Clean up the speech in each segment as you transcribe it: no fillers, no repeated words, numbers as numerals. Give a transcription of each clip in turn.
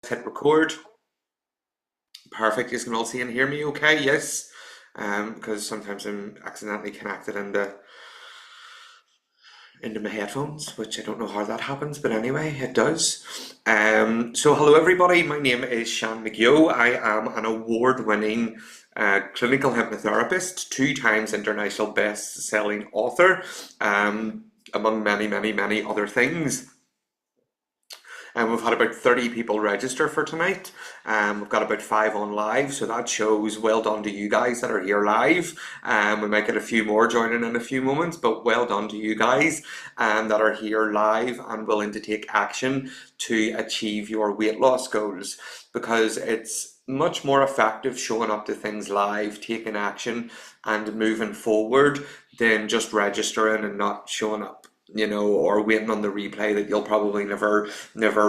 hit record. Perfect. You can all see and hear me okay? Yes. Because sometimes I'm accidentally connected into my headphones, which I don't know how that happens, but anyway, it does. So hello everybody, my name is Shan McGill. I am an award-winning clinical hypnotherapist, two times international best-selling author, among many other things. And we've had about 30 people register for tonight. We've got about 5 on live, so that shows well done to you guys that are here live. We might get a few more joining in a few moments, but well done to you guys that are here live and willing to take action to achieve your weight loss goals, because it's much more effective showing up to things live, taking action, and moving forward than just registering and not showing up, or waiting on the replay that you'll probably never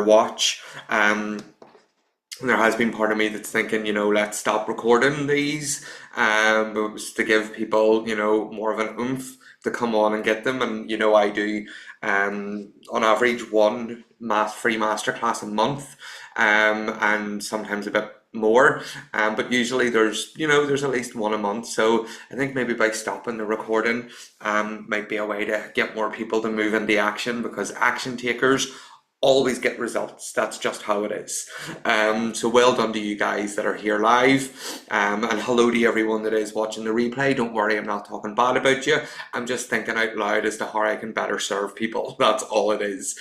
watch. There has been part of me that's thinking, let's stop recording these, to give people, more of an oomph to come on and get them. And I do, on average, one free masterclass a month, and sometimes a bit more, but usually there's at least one a month. So I think maybe by stopping the recording might be a way to get more people to move into action, because action takers always get results. That's just how it is. So well done to you guys that are here live, and hello to everyone that is watching the replay. Don't worry, I'm not talking bad about you. I'm just thinking out loud as to how I can better serve people. That's all it is.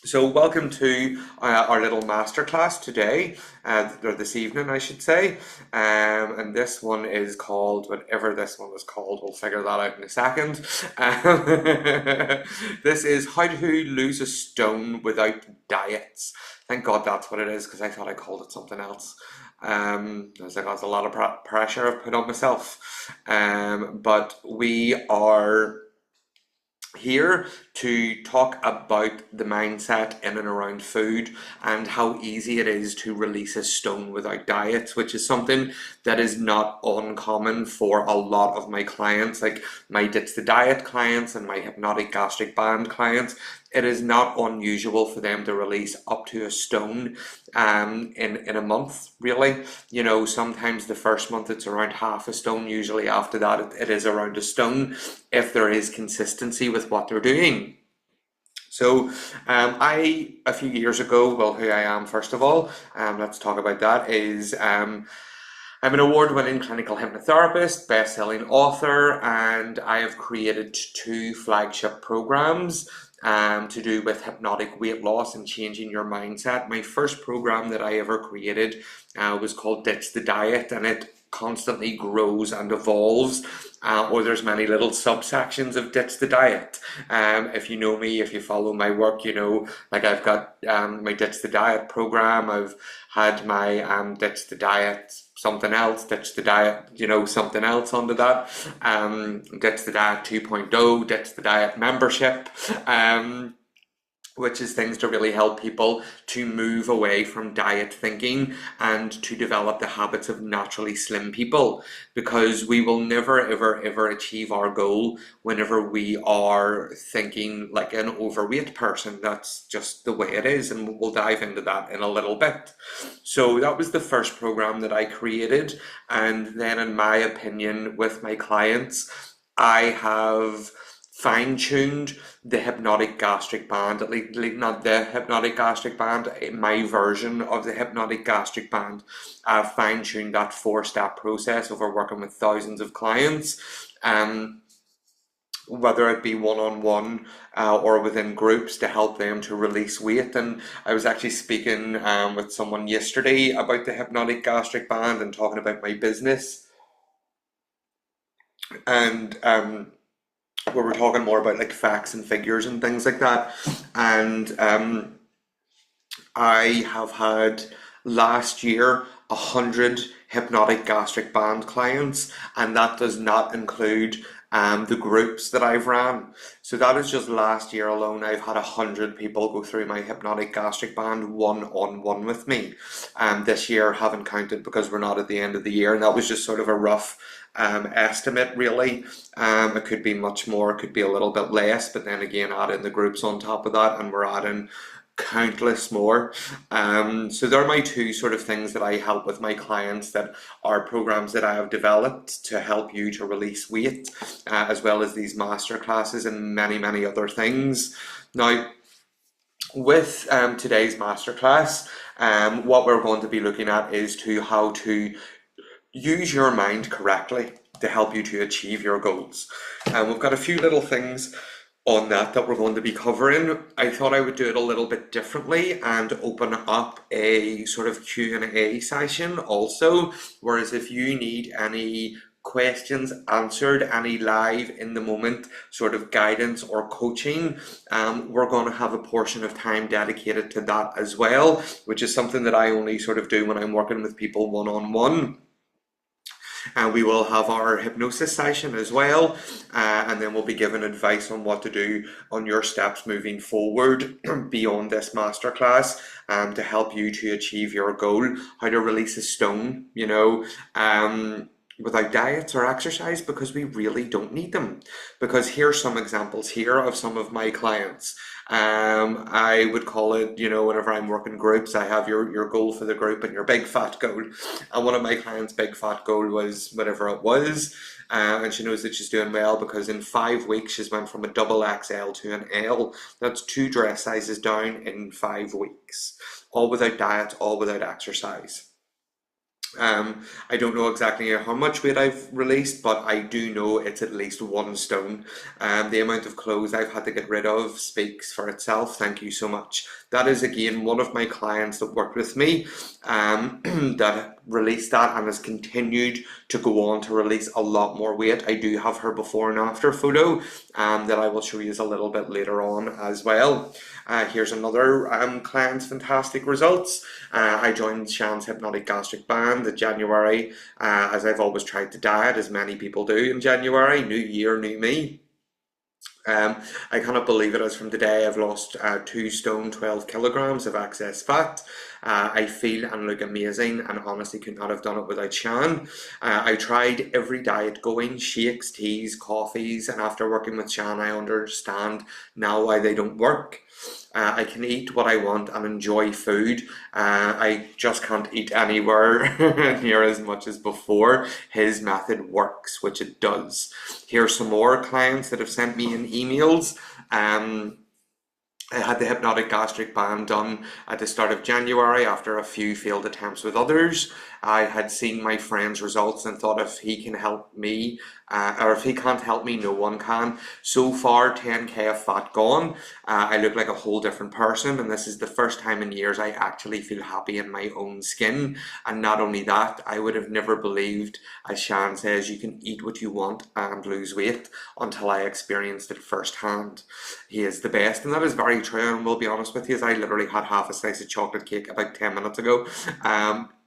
So welcome to our little masterclass today, or this evening I should say, and this one is called, whatever this one is called, we'll figure that out in a second. This is how to lose a stone without diets. Thank God that's what it is, because I thought I called it something else. I was like, that's a lot of pressure I've put on myself, but we are here to talk about the mindset in and around food and how easy it is to release a stone without diet, which is something that is not uncommon for a lot of my clients, like my Ditch the Diet clients and my hypnotic gastric band clients. It is not unusual for them to release up to a stone in a month, really. Sometimes the first month it's around half a stone. Usually after that it is around a stone, if there is consistency with what they're doing. So a few years ago, well, who I am first of all, let's talk about that, is I'm an award-winning clinical hypnotherapist, best-selling author, and I have created 2 flagship programs to do with hypnotic weight loss and changing your mindset. My first program that I ever created was called Ditch the Diet, and it constantly grows and evolves, or there's many little subsections of Ditch the Diet. If you know me, if you follow my work, like I've got my Ditch the Diet program, I've had my Ditch the Diet something else, Ditch the Diet, something else under that, Ditch the Diet 2.0, Ditch the Diet membership, which is things to really help people to move away from diet thinking and to develop the habits of naturally slim people, because we will never ever achieve our goal whenever we are thinking like an overweight person. That's just the way it is, and we'll dive into that in a little bit. So that was the first program that I created, and then in my opinion with my clients, I have fine-tuned the hypnotic gastric band, at least not the hypnotic gastric band, my version of the hypnotic gastric band. I've fine-tuned that 4-step process over working with thousands of clients, whether it be one-on-one or within groups, to help them to release weight. And I was actually speaking with someone yesterday about the hypnotic gastric band and talking about my business, and where we're talking more about like facts and figures and things like that. And I have had last year 100 hypnotic gastric band clients, and that does not include the groups that I've ran. So that is just last year alone. I've had 100 people go through my hypnotic gastric band one-on-one with me. This year haven't counted because we're not at the end of the year, and that was just sort of a rough estimate really. It could be much more, it could be a little bit less, but then again add in the groups on top of that, and we're adding countless more. So they're my two sort of things that I help with my clients, that are programs that I have developed to help you to release weight, as well as these master classes and many, many other things. Now, with today's masterclass, what we're going to be looking at is how to use your mind correctly to help you to achieve your goals. And we've got a few little things on that we're going to be covering. I thought I would do it a little bit differently and open up a sort of Q&A session also, whereas if you need any questions answered, any live in the moment sort of guidance or coaching, we're going to have a portion of time dedicated to that as well, which is something that I only sort of do when I'm working with people one-on-one. And we will have our hypnosis session as well, and then we'll be given advice on what to do on your steps moving forward beyond this masterclass, to help you to achieve your goal, how to release a stone, without diets or exercise, because we really don't need them. Because here's some examples here of some of my clients. I would call it, whenever I'm working groups, I have your goal for the group and your big fat goal. And one of my clients' big fat goal was whatever it was. And she knows that she's doing well because in 5 weeks she's went from a double XL to an L. That's 2 dress sizes down in 5 weeks. All without diet, all without exercise. I don't know exactly how much weight I've released, but I do know it's at least 1 stone. The amount of clothes I've had to get rid of speaks for itself. Thank you so much. That is again one of my clients that worked with me, that released that and has continued to go on to release a lot more weight. I do have her before and after photo that I will show you a little bit later on as well. Here's another client's fantastic results. I joined Shan's Hypnotic Gastric Band in January, as I've always tried to diet, as many people do in January. New year, new me. I cannot believe it, as from today I've lost 2 stone 12 kilograms of excess fat. I feel and look amazing, and honestly could not have done it without Shan. I tried every diet going, shakes, teas, coffees, and after working with Shan I understand now why they don't work. I can eat what I want and enjoy food. I just can't eat anywhere near as much as before. His method works, which it does. Here's some more clients that have sent me in emails. I had the Hypnotic Gastric Band done at the start of January after a few failed attempts with others. I had seen my friend's results and thought, if he can help me, or if he can't help me, no one can. So far, 10k of fat gone. I look like a whole different person, and this is the first time in years I actually feel happy in my own skin. And not only that, I would have never believed, as Shan says, you can eat what you want and lose weight, until I experienced it firsthand. He is the best, and that is very true. And we'll be honest with you, as I literally had half a slice of chocolate cake about 10 minutes ago.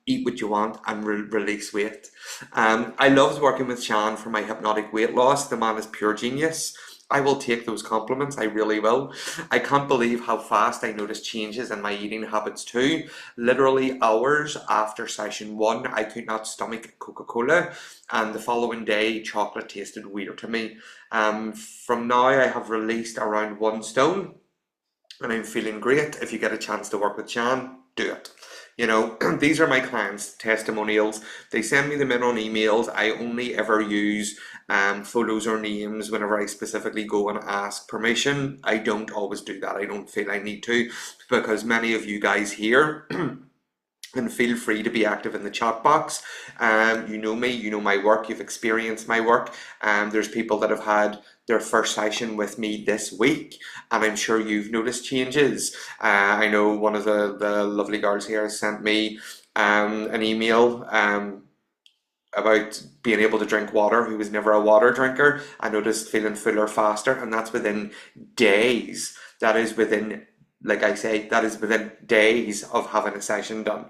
Eat what you want and release weight. I loved working with Shan for my hypnotic weight loss. The man is pure genius. I will take those compliments, I really will. I can't believe how fast I noticed changes in my eating habits too. Literally hours after session 1, I could not stomach Coca-Cola, and the following day chocolate tasted weird to me. From now I have released around 1 stone, and I'm feeling great. If you get a chance to work with Shan, do it. These are my clients' testimonials. They send me them in on emails. I only ever use photos or names whenever I specifically go and ask permission. I don't always do that. I don't feel I need to, because many of you guys here and feel free to be active in the chat box. You know me, you know my work, you've experienced my work. There's people that have had their first session with me this week, and I'm sure you've noticed changes. I know one of the lovely girls here has sent me an email about being able to drink water, who was never a water drinker. I noticed feeling fuller faster, and that's within days. That is within, like I say, that is within days of having a session done.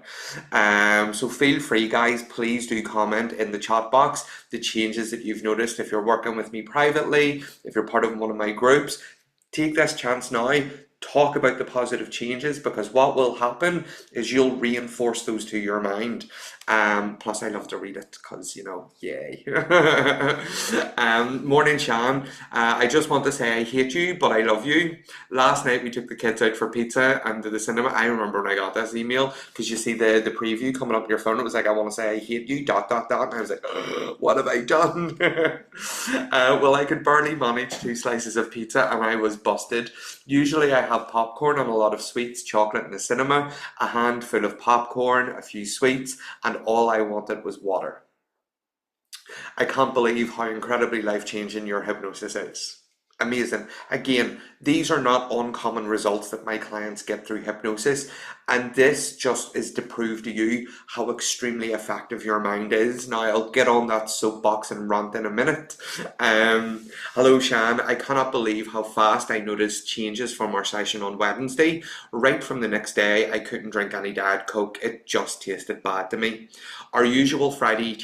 So feel free, guys, please do comment in the chat box the changes that you've noticed. If you're working with me privately, if you're part of one of my groups, take this chance now. talk about the positive changes, because what will happen is you'll reinforce those to your mind. Plus I love to read it because, yay. Morning, Shan. I just want to say I hate you, but I love you. Last night we took the kids out for pizza and to the cinema. I remember when I got this email, because you see the preview coming up on your phone. It was like, I want to say I hate you, dot, dot, dot. And I was like, what have I done? Well, I could barely manage 2 slices of pizza and I was busted. Usually I have popcorn and a lot of sweets, chocolate in the cinema, a handful of popcorn, a few sweets, and all I wanted was water. I can't believe how incredibly life-changing your hypnosis is. Amazing. Again, these are not uncommon results that my clients get through hypnosis, and this just is to prove to you how extremely effective your mind is. Now, I'll get on that soapbox and rant in a minute. Hello, Shan. I cannot believe how fast I noticed changes from our session on Wednesday. Right from the next day, I couldn't drink any Diet Coke. It just tasted bad to me. Our usually Friday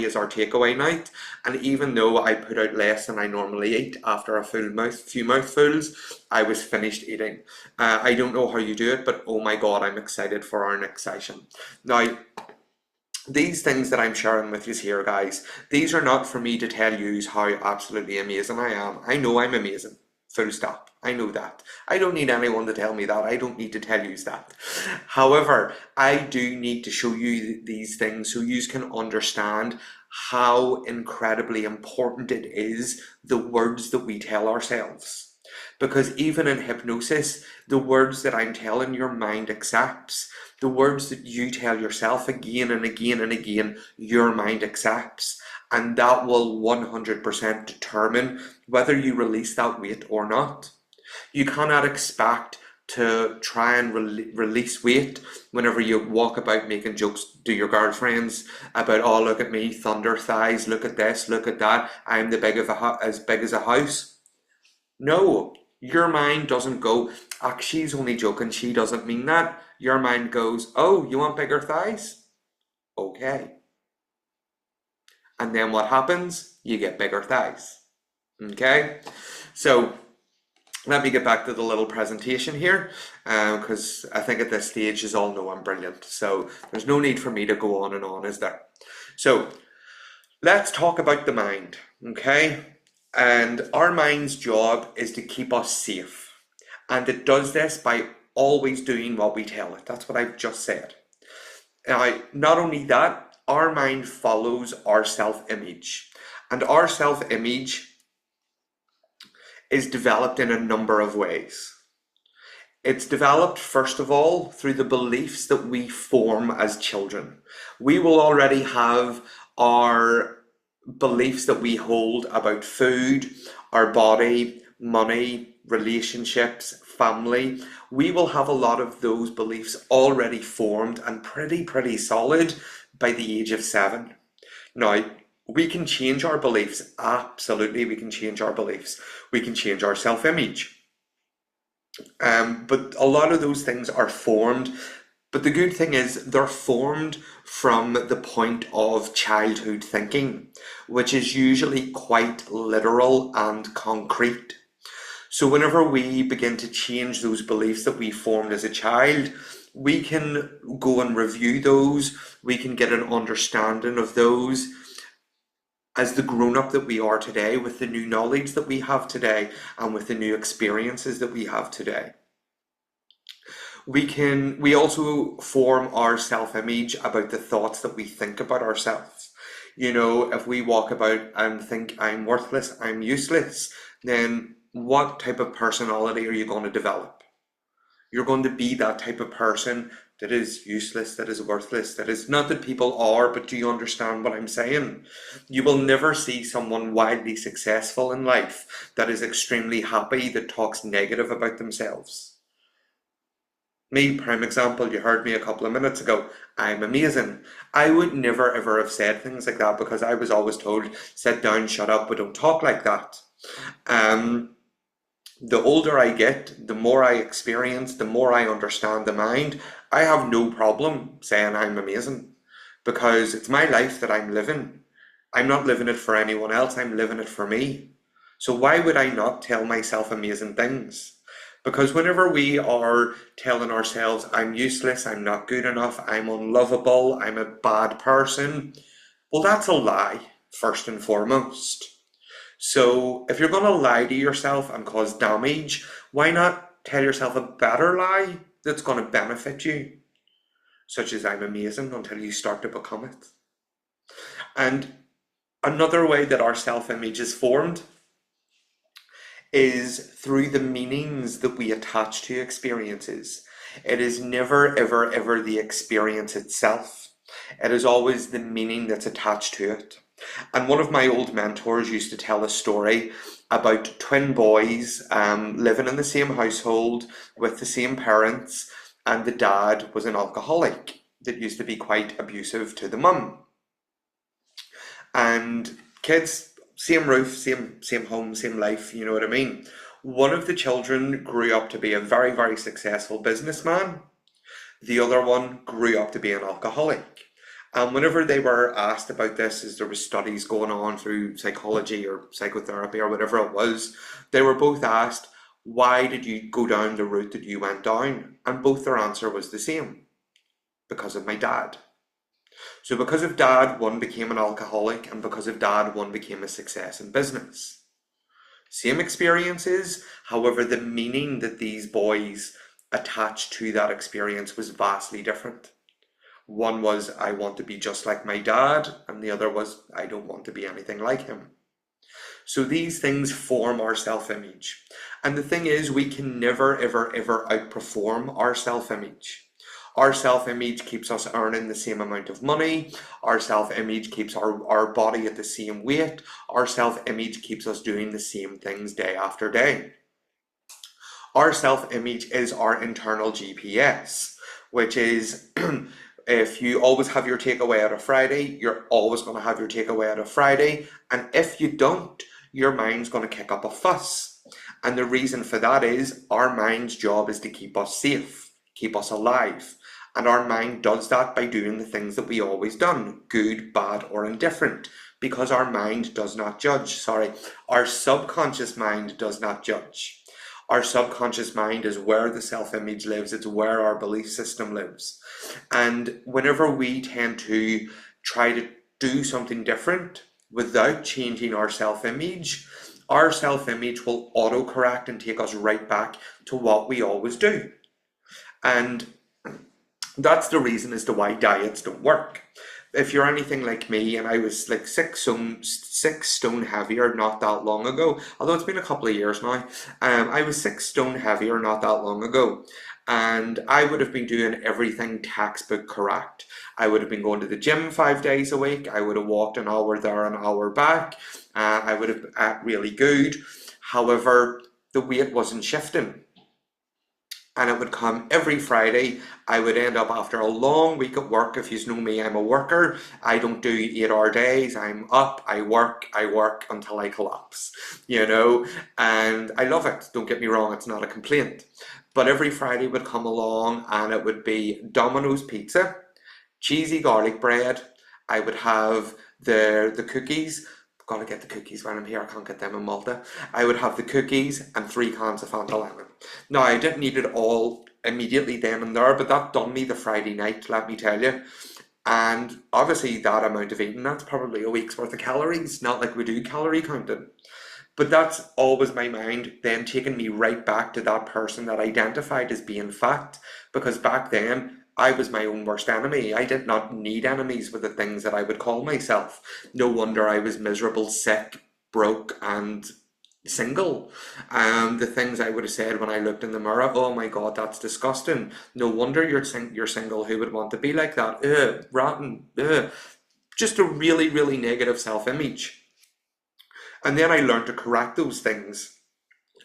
is our takeaway night, and even though I put out less than I normally eat after a few mouthfuls, I was finished eating. I don't know how you do it, but oh my god, I'm excited for our next session. Now, these things that I'm sharing with you here, guys, these are not for me to tell you how absolutely amazing I am. I know I'm amazing. Full stop. I know that. I don't need anyone to tell me that. I don't need to tell you that. However, I do need to show you these things so you can understand how incredibly important it is, the words that we tell ourselves. Because even in hypnosis, the words that I'm telling your mind accepts. The words that you tell yourself again and again and again, your mind accepts. And that will 100% determine whether you release that weight or not. You cannot expect to try and release weight whenever you walk about making jokes to your girlfriends about, oh, look at me, thunder thighs, look at this, look at that, I'm as big as a house. No, your mind doesn't go, she's only joking, she doesn't mean that. Your mind goes, oh, you want bigger thighs? Okay. And then what happens? You get bigger thighs. Okay? So, let me get back to the little presentation here, because I think at this stage you all know I'm brilliant. So, there's no need for me to go on and on, is there? So, let's talk about the mind. Okay? And our mind's job is to keep us safe. And it does this by always doing what we tell it. That's what I've just said. Now, not only that, our mind follows our self-image. And our self-image is developed in a number of ways. It's developed, first of all, through the beliefs that we form as children. We will already have our beliefs that we hold about food, our body, money, relationships, family. We will have a lot of those beliefs already formed and pretty solid by the age of 7. Now, we can change our beliefs. Absolutely, we can change our beliefs. We can change our self-image. But a lot of those things are formed. But the good thing is they're formed from the point of childhood thinking, which is usually quite literal and concrete. So whenever we begin to change those beliefs that we formed as a child, we can go and review those, we can get an understanding of those as the grown-up that we are today, with the new knowledge that we have today and with the new experiences that we have today. We also form our self-image about the thoughts that we think about ourselves. You know, if we walk about and think I'm worthless, I'm useless, then what type of personality are you going to develop? You're going to be that type of person that is useless, that is worthless, that is not that people are, but do you understand what I'm saying? You will never see someone wildly successful in life that is extremely happy, that talks negative about themselves. Me, prime example, you heard me a couple of minutes ago, I'm amazing. I would never ever have said things like that because I was always told, sit down, shut up, but don't talk like that. The older I get, the more I experience, the more I understand the mind, I have no problem saying I'm amazing because it's my life that I'm living. I'm not living it for anyone else, I'm living it for me. So why would I not tell myself amazing things? Because whenever we are telling ourselves, I'm useless, I'm not good enough, I'm unlovable, I'm a bad person, well, that's a lie, first and foremost. So if you're going to lie to yourself and cause damage, why not tell yourself a better lie that's going to benefit you? Such as I'm amazing until you start to become it. And another way that our self-image is formed is through the meanings that we attach to experiences. It is never, ever, ever the experience itself. It is always the meaning that's attached to it. And one of my old mentors used to tell a story about twin boys living in the same household with the same parents, and the dad was an alcoholic that used to be quite abusive to the mum. And kids, same roof, same home, same life, you know what I mean? One of the children grew up to be a very, very successful businessman. The other one grew up to be an alcoholic. And whenever they were asked about this, as there was studies going on through psychology or psychotherapy or whatever it was, they were both asked, why did you go down the route that you went down? And both their answer was the same: because of my dad. So because of dad, one became an alcoholic, and because of dad, one became a success in business. Same experiences, however, the meaning that these boys attached to that experience was vastly different. One was, I want to be just like my dad, and the other was, I don't want to be anything like him. So these things form our self-image. And the thing is, we can never, ever, ever outperform our self-image. Our self-image keeps us earning the same amount of money. Our self-image keeps our body at the same weight. Our self-image keeps us doing the same things day after day. Our self-image is our internal GPS, which is if you always have your takeaway out of Friday, you're always going to have your takeaway out of Friday. And if you don't, your mind's going to kick up a fuss. And the reason for that is our mind's job is to keep us safe, keep us alive. And our mind does that by doing the things that we always done, good, bad, or indifferent, because our mind does not judge. Our subconscious mind does not judge. Our subconscious mind is where the self-image lives. It's where our belief system lives. And whenever we tend to try to do something different without changing our self-image will auto-correct and take us right back to what we always do. And that's the reason as to why diets don't work. If you're anything like me, and I was like 6 stone heavier not that long ago, although it's been a couple of years now, I was 6 stone heavier not that long ago, and I would have been doing everything textbook correct. I would have been going to the gym 5 days a week. I would have walked an hour there, an hour back. I would have ate really good. However, the weight wasn't shifting. And it would come every Friday. I would end up after a long week at work. If you know me, I'm a worker. I don't do 8-hour days. I'm up, I work until I collapse, and I love it. Don't get me wrong, it's not a complaint. But every Friday would come along and it would be Domino's pizza, cheesy garlic bread. I would have the cookies. Gotta get the cookies when I'm here, I can't get them in Malta. I would have the cookies and 3 cans of Fanta Lemon. Now, I didn't eat it all immediately then and there, but that done me the Friday night, let me tell you. And obviously that amount of eating, that's probably a week's worth of calories, not like we do calorie counting. But that's always my mind then taking me right back to that person that identified as being fat, because back then, I was my own worst enemy. I did not need enemies with the things that I would call myself. No wonder I was miserable, sick, broke, and single. The things I would have said when I looked in the mirror, oh my God, that's disgusting. No wonder you're single. Who would want to be like that? Rotten. Just a really, really negative self-image. And then I learned to correct those things.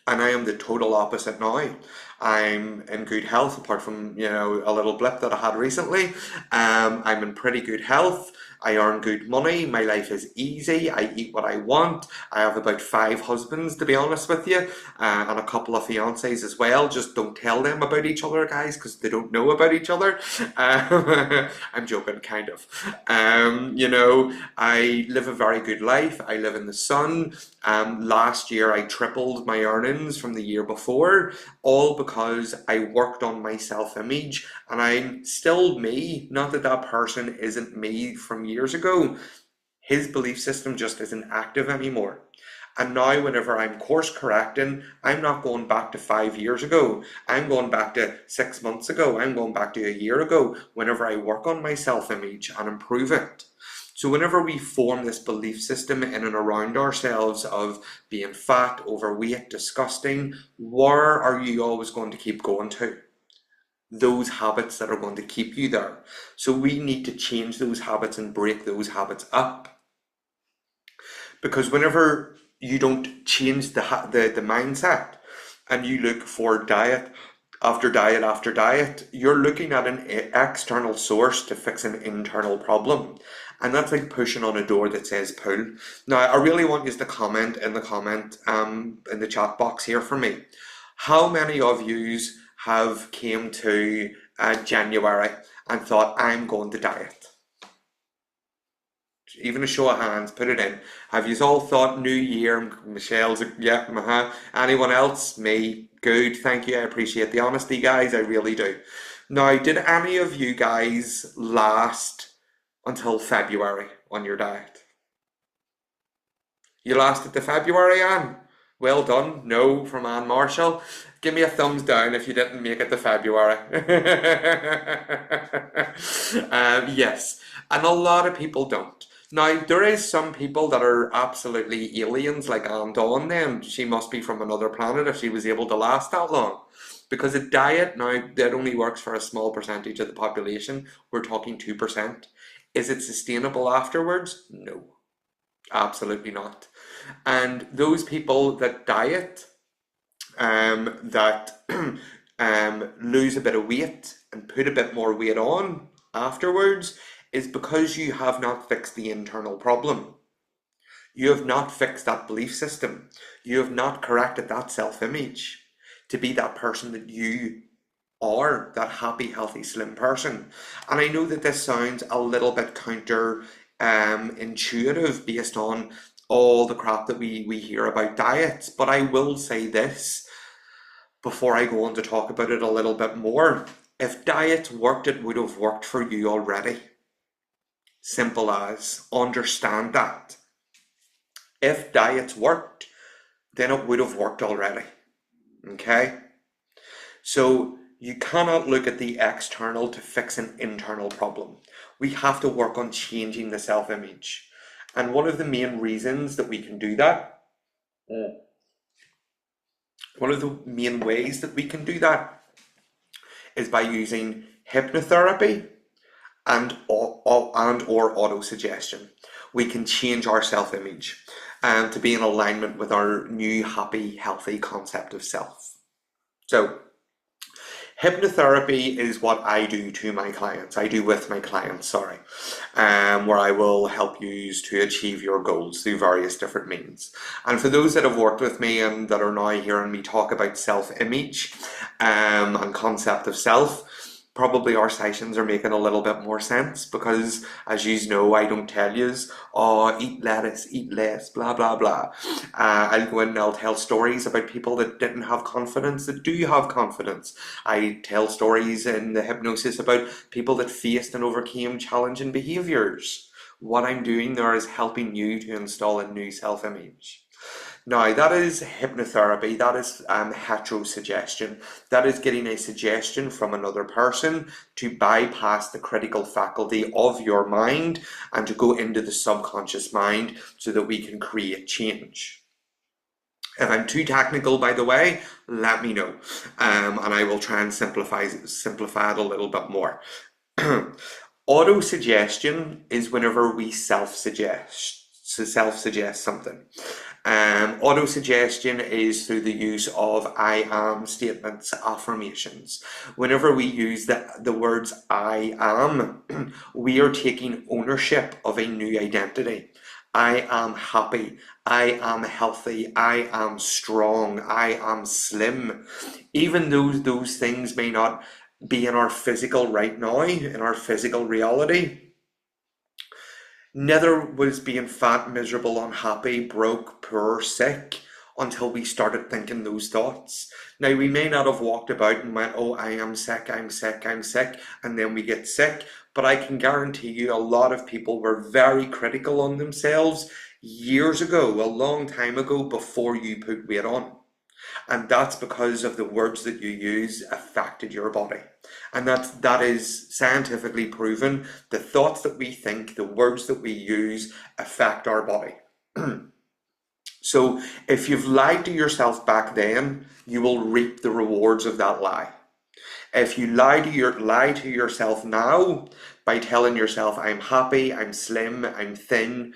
And I am the total opposite now. I'm in good health, apart from, a little blip that I had recently. I'm in pretty good health. I earn good money. My life is easy. I eat what I want. I have about 5 husbands, to be honest with you, and a couple of fiancés as well. Just don't tell them about each other, guys, because they don't know about each other. I'm joking, kind of. I live a very good life. I live in the sun. Last year, I tripled my earnings from the year before, all because I worked on my self-image, and I'm still me. Not that that person isn't me from years ago. His belief system just isn't active anymore. And now, whenever I'm course correcting, I'm not going back to 5 years ago. I'm going back to 6 months ago. I'm going back to a year ago, whenever I work on my self-image and improve it. So whenever we form this belief system in and around ourselves of being fat, overweight, disgusting, where are you always going to keep going to? Those habits that are going to keep you there. So we need to change those habits and break those habits up. Because whenever you don't change the mindset, and you look for diet after diet after diet, you're looking at an external source to fix an internal problem. And that's like pushing on a door that says pull. Now, I really want you to comment in the chat box here for me. How many of yous have came to January and thought, I'm going to diet? Even a show of hands, put it in. Have you all thought New Year? Michelle's, yeah, Anyone else? Me. Good, thank you. I appreciate the honesty, guys. I really do. Now, did any of you guys last until February on your diet? You lasted to February, Anne? Well done. No, from Anne Marshall. Give me a thumbs down if you didn't make it to February. Yes, and a lot of people don't. Now, there is some people that are absolutely aliens, like Anne Dawn then. She must be from another planet if she was able to last that long. Because a diet, now, that only works for a small percentage of the population. We're talking 2%. Is it sustainable afterwards? No, absolutely not. And those people that diet, that lose a bit of weight and put a bit more weight on afterwards, is because you have not fixed the internal problem. You have not fixed that belief system. You have not corrected that self-image to be that person that you are, that happy, healthy, slim person. And I know that this sounds a little bit counter intuitive based on all the crap that we hear about diets, but I will say this before I go on to talk about it a little bit more. If diets worked, it would have worked for you already. Simple as. Understand that. If diets worked, then it would have worked already. Okay? So you cannot look at the external to fix an internal problem. We have to work on changing the self-image. And one of the main reasons that we can do that, one of the main ways that we can do that is by using hypnotherapy and or autosuggestion. We can change our self-image and to be in alignment with our new happy, healthy concept of self. So hypnotherapy is what I do to my clients. I do with my clients, sorry, where I will help you to achieve your goals through various different means. And for those that have worked with me and that are now hearing me talk about self-image and concept of self, probably our sessions are making a little bit more sense because, as you know, I don't tell yous, oh, eat lettuce, eat less, blah, blah, blah. I'll go in and I'll tell stories about people that didn't have confidence, that do have confidence. I tell stories in the hypnosis about people that faced and overcame challenging behaviors. What I'm doing there is helping you to install a new self-image. Now, that is hypnotherapy, that is heterosuggestion. That is getting a suggestion from another person to bypass the critical faculty of your mind and to go into the subconscious mind so that we can create change. If I'm too technical, by the way, let me know, and I will try and simplify it a little bit more. Autosuggestion is whenever we self-suggest something. Auto-suggestion is through the use of I am statements, affirmations. Whenever we use the words I am, we are taking ownership of a new identity. I am happy, I am healthy, I am strong, I am slim. Even though those things may not be in our physical right now, in our physical reality, neither was being fat, miserable, unhappy, broke, poor, sick until we started thinking those thoughts. Now, we may not have walked about and went, oh, I am sick, I'm sick, I'm sick, and then we get sick, but I can guarantee you a lot of people were very critical on themselves years ago, a long time ago, before you put weight on. And that's because of the words that you use affected your body. And that is scientifically proven. The thoughts that we think, the words that we use affect our body. So if you've lied to yourself back then, you will reap the rewards of that lie. If you lie to yourself now by telling yourself, I'm happy, I'm slim, I'm thin,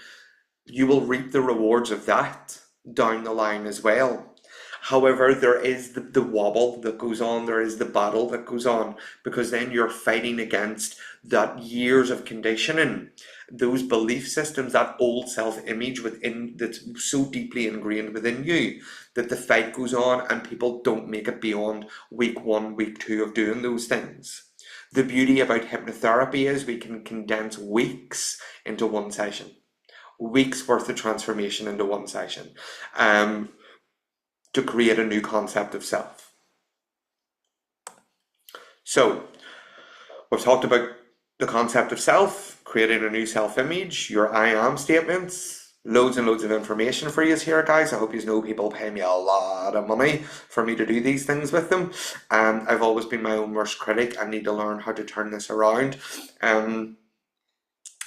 you will reap the rewards of that down the line as well. However, there is the wobble that goes on, there is the battle that goes on, because then you're fighting against that years of conditioning, those belief systems, that old self-image within that's so deeply ingrained within you, that the fight goes on and people don't make it beyond week 1, week 2 of doing those things. The beauty about hypnotherapy is we can condense weeks into one session. Weeks worth of transformation into one session. To create a new concept of self. So, we've talked about the concept of self, creating a new self-image, your I am statements, loads and loads of information for you here, guys. I hope you know people pay me a lot of money for me to do these things with them. I've always been my own worst critic. I need to learn how to turn this around.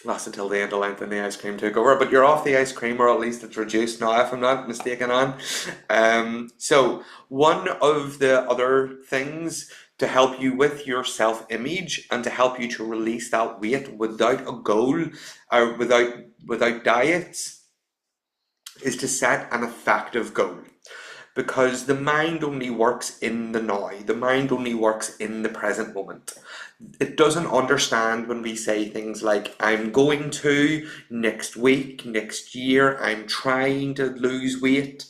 Last until the end of Lent and the ice cream took over, but you're off the ice cream, or at least it's reduced now, if I'm not mistaken on. So one of the other things to help you with your self-image and to help you to release that weight without a goal or without diets is to set an effective goal. Because the mind only works in the now, the mind only works in the present moment. It doesn't understand when we say things like, I'm going to, next week, next year, I'm trying to lose weight.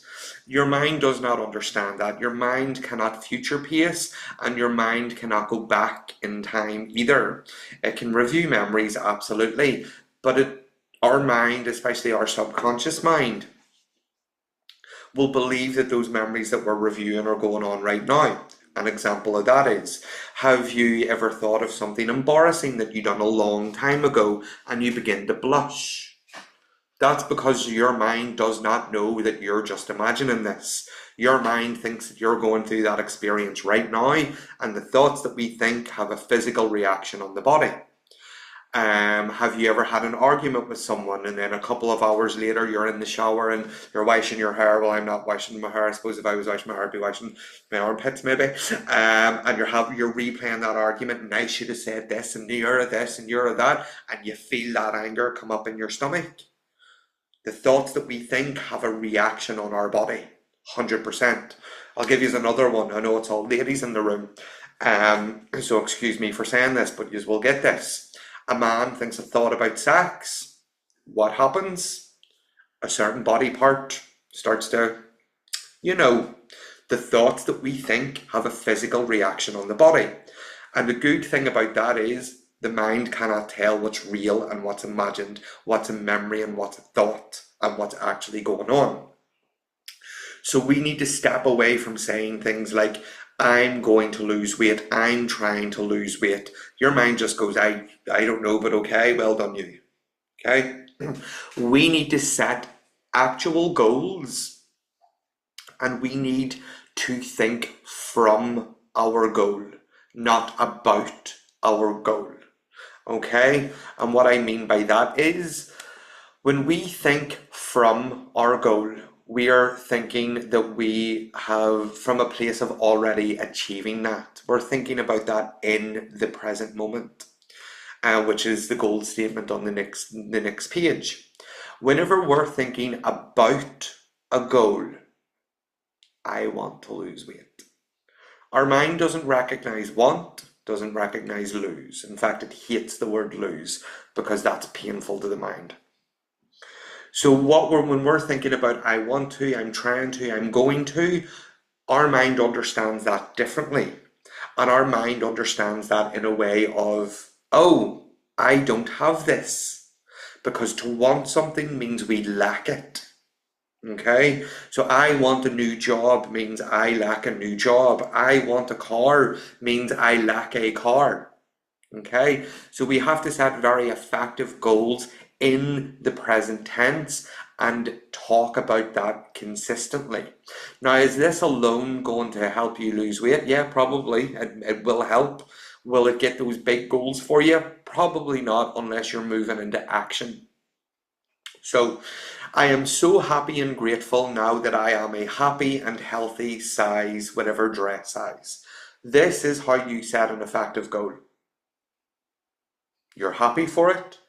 Your mind does not understand that. Your mind cannot future pace, and your mind cannot go back in time either. It can review memories, absolutely, but our mind, especially our subconscious mind, will believe that those memories that we're reviewing are going on right now. An example of that is, have you ever thought of something embarrassing that you done a long time ago and you begin to blush? That's because your mind does not know that you're just imagining this. Your mind thinks that you're going through that experience right now, and the thoughts that we think have a physical reaction on the body. Have you ever had an argument with someone and then a couple of hours later you're in the shower and you're washing your hair? Well, I'm not washing my hair. I suppose if I was washing my hair, I'd be washing my armpits maybe. And you're replaying that argument, and I should have said this and you're this and you're that, and you feel that anger come up in your stomach. The thoughts that we think have a reaction on our body, 100%. I'll give you another one. I know it's all ladies in the room, so excuse me for saying this, but you will get this. A man thinks a thought about sex. What happens? A certain body part starts to, the thoughts that we think have a physical reaction on the body. And the good thing about that is the mind cannot tell what's real and what's imagined, what's a memory and what's a thought, and what's actually going on. So we need to step away from saying things like, I'm going to lose weight, I'm trying to lose weight. Your mind just goes, I don't know, but okay, well done you. Okay? We need to set actual goals, and we need to think from our goal, not about our goal. Okay? And what I mean by that is, when we think from our goal, we are thinking that we have from a place of already achieving that. We're thinking about that in the present moment, which is the goal statement on the next page. Whenever we're thinking about a goal. I want to lose weight. Our mind doesn't recognize want, doesn't recognize lose. In fact, it hates the word lose because that's painful to the mind. So when we're thinking about I want to, I'm trying to, I'm going to, our mind understands that differently. And our mind understands that in a way of, oh, I don't have this. Because to want something means we lack it. Okay, so I want a new job means I lack a new job. I want a car means I lack a car. Okay, so we have to set very effective goals in the present tense and talk about that consistently. Now, is this alone going to help you lose weight? Yeah, probably. It will help. Will it get those big goals for you? Probably not, unless you're moving into action. So I am so happy and grateful now that I am a happy and healthy size, whatever dress size. This is how you set an effective goal. You're happy for it,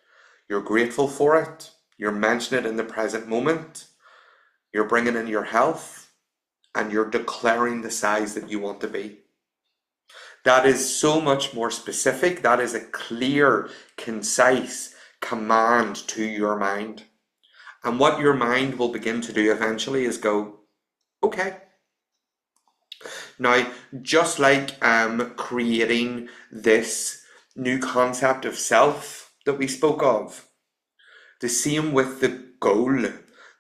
you're grateful for it, you're mentioning it in the present moment, you're bringing in your health, and you're declaring the size that you want to be. That is so much more specific. That is a clear, concise command to your mind. And what your mind will begin to do eventually is go, okay. Now, just like creating this new concept of self that we spoke of, the same with the goal.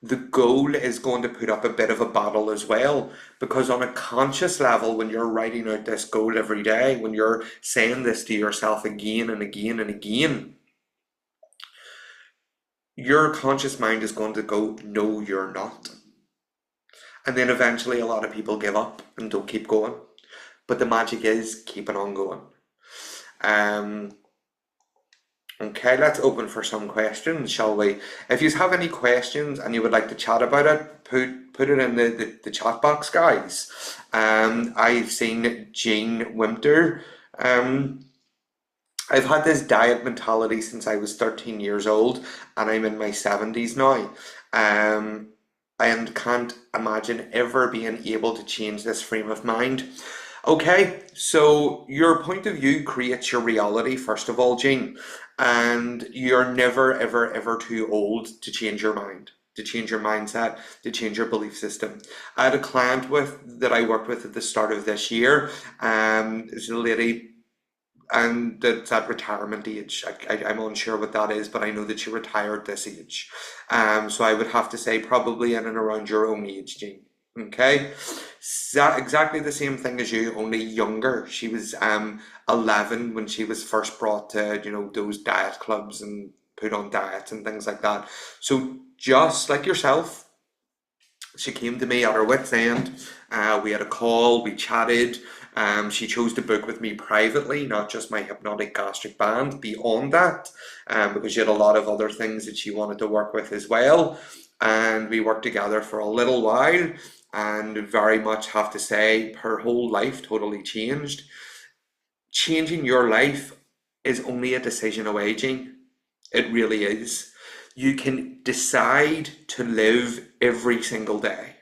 The goal is going to put up a bit of a battle as well, because on a conscious level, when you're writing out this goal every day, when you're saying this to yourself again and again and again, your conscious mind is going to go, no, you're not. And then eventually a lot of people give up and don't keep going. But the magic is keeping on going. Okay, let's open for some questions, shall we? If you have any questions and you would like to chat about it, put it in the chat box, guys. I've seen Jean Winter. I've had this diet mentality since I was 13 years old, and I'm in my 70s now. And can't imagine ever being able to change this frame of mind. Okay, so your point of view creates your reality, first of all, Jean, and you're never, ever, ever too old to change your mind, to change your mindset, to change your belief system. I had a client that I worked with at the start of this year. There's a lady, and that's at retirement age. I'm unsure what that is, but I know that she retired this age. So I would have to say probably in and around your own age, Jean. Okay, exactly the same thing as you, only younger. She was 11 when she was first brought to, those diet clubs and put on diets and things like that. So just like yourself, she came to me at her wit's end. We had a call, we chatted. She chose to book with me privately, not just my hypnotic gastric band, beyond that, because she had a lot of other things that she wanted to work with as well. And we worked together for a little while, and very much have to say her whole life totally changed. Changing your life is only a decision away, Jean. It really is. You can decide to live every single day.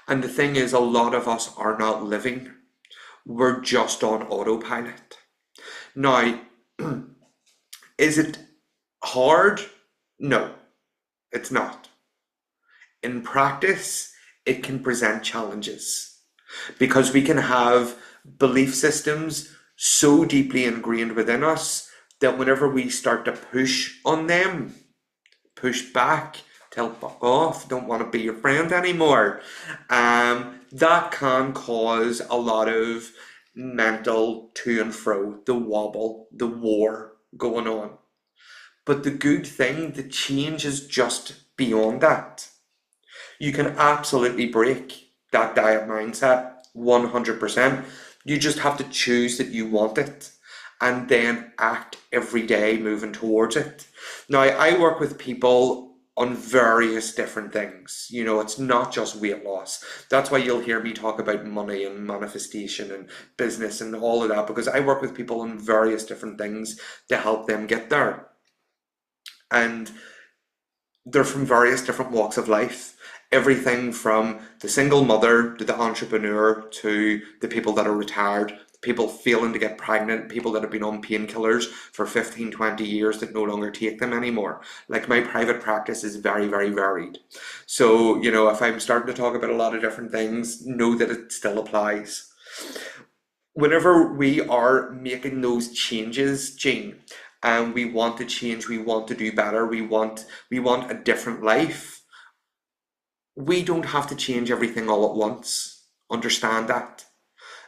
And the thing is, a lot of us are not living. We're just on autopilot. Now, is it hard? No, it's not. In practice, it can present challenges because we can have belief systems so deeply ingrained within us that whenever we start to push on them, push back, tell fuck off, don't want to be your friend anymore, that can cause a lot of mental to and fro, the wobble, the war going on. But the good thing, the change is just beyond that. You can absolutely break that diet mindset 100%. You just have to choose that you want it and then act every day moving towards it. Now, I work with people on various different things. It's not just weight loss. That's why you'll hear me talk about money and manifestation and business and all of that, because I work with people on various different things to help them get there. And they're from various different walks of life. Everything from the single mother to the entrepreneur to the people that are retired, people failing to get pregnant, people that have been on painkillers for 15, 20 years that no longer take them anymore. Like, my private practice is very, very varied. So, if I'm starting to talk about a lot of different things, know that it still applies. Whenever we are making those changes, Jean, and we want to change, we want to do better, we want a different life, we don't have to change everything all at once. Understand that.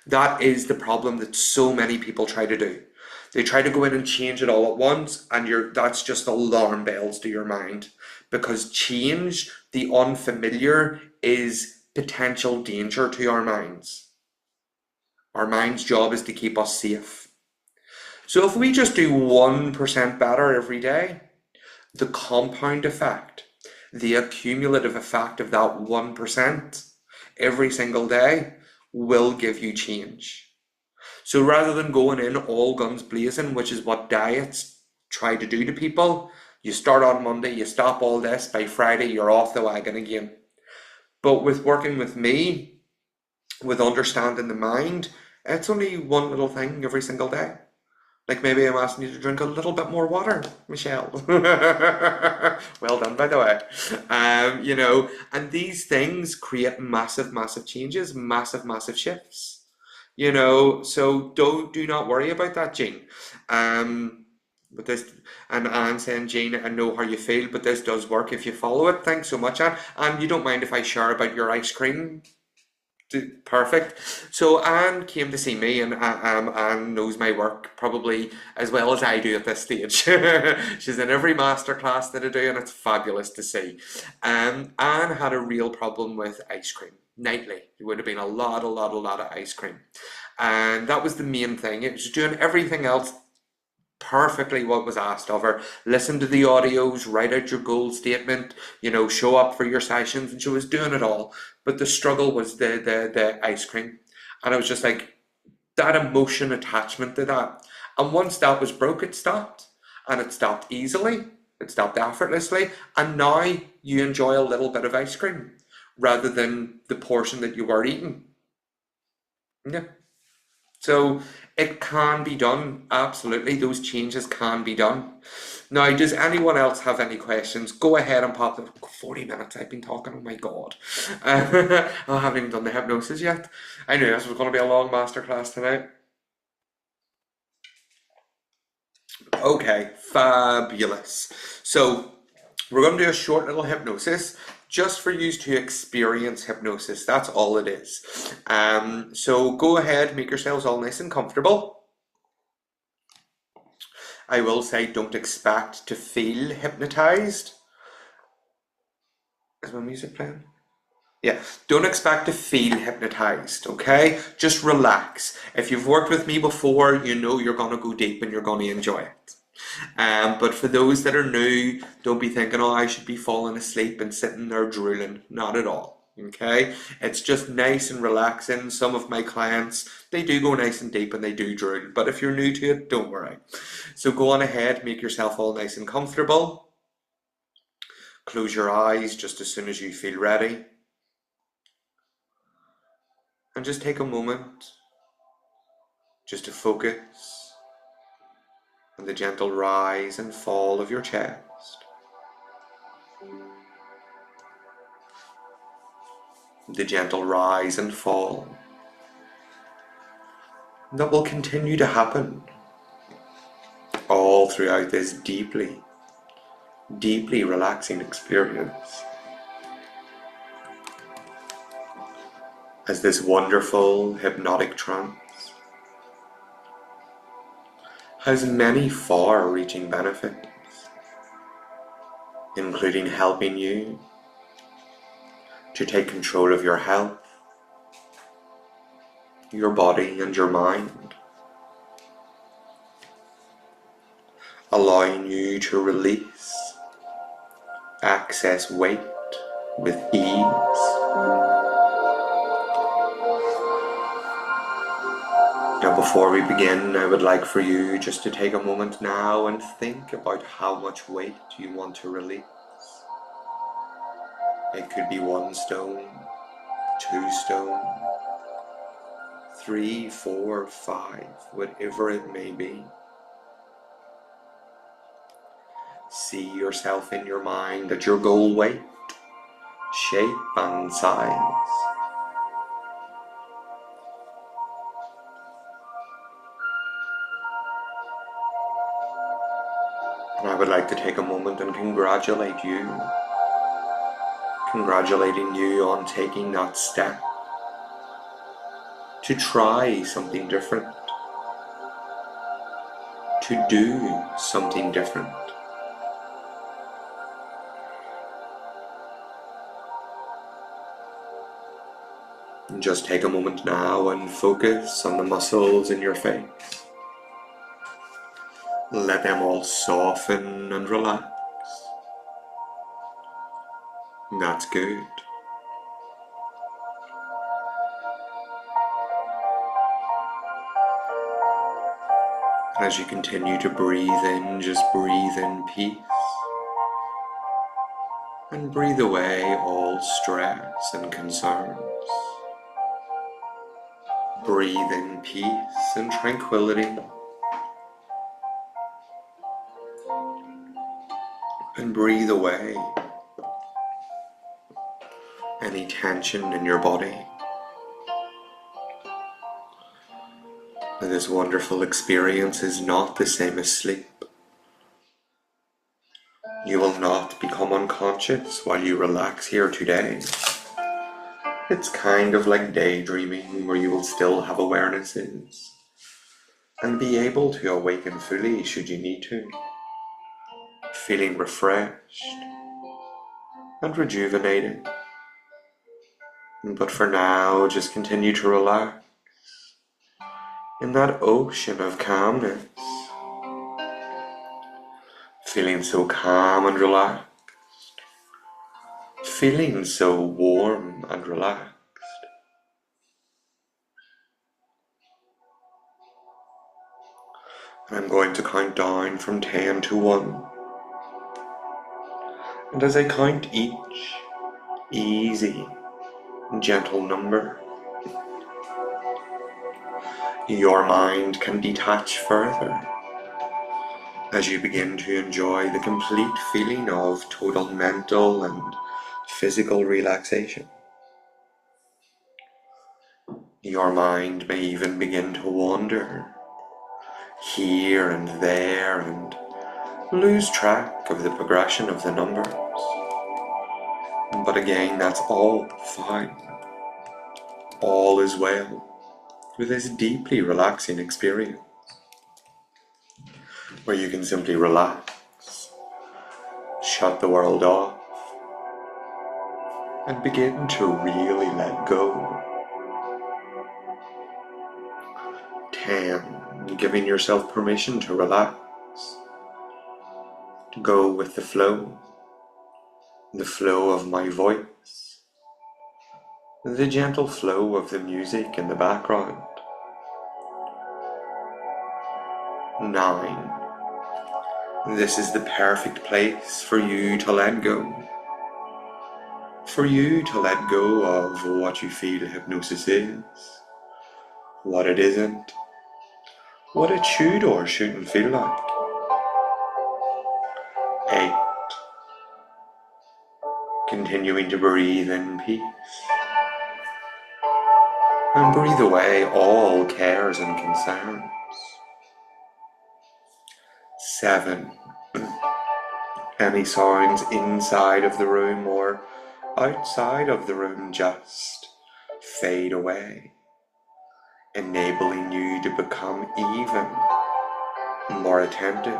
That is the problem that so many people try to do. They try to go in and change it all at once, and that's just alarm bells to your mind. Because change, the unfamiliar, is potential danger to our minds. Our mind's job is to keep us safe. So if we just do 1% better every day, the compound effect, the accumulative effect of that 1% every single day will give you change. So rather than going in all guns blazing, which is what diets try to do to people, you start on Monday, you stop all this, by Friday you're off the wagon again. But with working with me, with understanding the mind, it's only one little thing every single day. Like, maybe I'm asking you to drink a little bit more water, Michelle. Well done, by the way. And these things create massive, massive changes, massive, massive shifts. So do not worry about that, Jean. But this, and Anne saying, Jean, I know how you feel, but this does work if you follow it. Thanks so much, Anne. And you don't mind if I share about your ice cream? Perfect. So Anne came to see me, and Anne knows my work probably as well as I do at this stage. She's in every masterclass that I do, and it's fabulous to see. Anne had a real problem with ice cream nightly. It would have been a lot of ice cream, and that was the main thing. It was doing everything else perfectly what was asked of her. Listen to the audios, write out your goal statement, show up for your sessions, and she was doing it all. But the struggle was the ice cream. And I was just like, that emotion attachment to that. And once that was broke, it stopped. And it stopped easily, it stopped effortlessly, and now you enjoy a little bit of ice cream rather than the portion that you were eating. Yeah. So it can be done, absolutely. Those changes can be done. Now, does anyone else have any questions? Go ahead and pop them. 40 minutes I've been talking, oh my God. I haven't even done the hypnosis yet. I knew this was going to be a long masterclass tonight. Okay, fabulous. So we're going to do a short little hypnosis just for you to experience hypnosis. That's all it is. So go ahead, make yourselves all nice and comfortable. I will say, don't expect to feel hypnotized. Is my music playing? Yeah, don't expect to feel hypnotized, okay? Just relax. If you've worked with me before, you know you're going to go deep and you're going to enjoy it. But for those that are new, don't be thinking, oh, I should be falling asleep and sitting there drooling. Not at all, okay? It's just nice and relaxing. Some of my clients, they do go nice and deep and they do drool. But if you're new to it, don't worry. So go on ahead, make yourself all nice and comfortable. Close your eyes just as soon as you feel ready. And just take a moment just to focus on the gentle rise and fall of your chest. The gentle rise and fall that will continue to happen all throughout this deeply, deeply relaxing experience. As this wonderful hypnotic trance has many far-reaching benefits, including helping you to take control of your health, your body and your mind, allowing you to release excess weight with ease. Now, before we begin, I would like for you just to take a moment now and think about how much weight you want to release. It could be 1 stone, 2 stone, 3, 4, 5, whatever it may be. See yourself in your mind at your goal weight, shape and size. And I would like to take a moment and congratulating you on taking that step to try something different, to do something different. And just take a moment now and focus on the muscles in your face. Let them all soften and relax. That's good. And as you continue to breathe in, just breathe in peace. And breathe away all stress and concerns. Breathe in peace and tranquility. And breathe away any tension in your body. This wonderful experience is not the same as sleep. You will not become unconscious while you relax here today. It's kind of like daydreaming, where you will still have awarenesses and be able to awaken fully should you need to, feeling refreshed and rejuvenated. But for now, just continue to relax in that ocean of calmness, feeling so calm and relaxed, feeling so warm and relaxed. And I'm going to count down from 10 to 1. And as I count each easy, gentle number, your mind can detach further as you begin to enjoy the complete feeling of total mental and physical relaxation. Your mind may even begin to wander here and there and lose track of the progression of the numbers. But again, that's all fine. All is well with this deeply relaxing experience, where you can simply relax, shut the world off, and begin to really let go. 10. Giving yourself permission to relax, to go with the flow of my voice, the gentle flow of the music in the background. 9. This is the perfect place for you to let go. For you to let go of what you feel hypnosis is, what it isn't, what it should or shouldn't feel like. 8. Continuing to breathe in peace. And breathe away all cares and concerns. 7. Any sounds inside of the room or outside of the room just fade away, enabling you to become even more attentive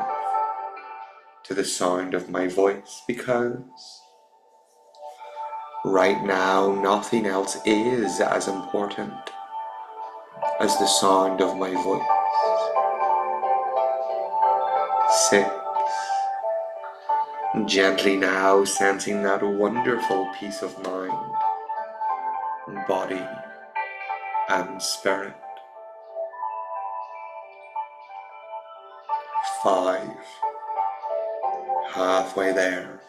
to the sound of my voice, because right now nothing else is as important as the sound of my voice. 6. Gently now sensing that wonderful peace of mind, body and spirit. 5. Halfway there.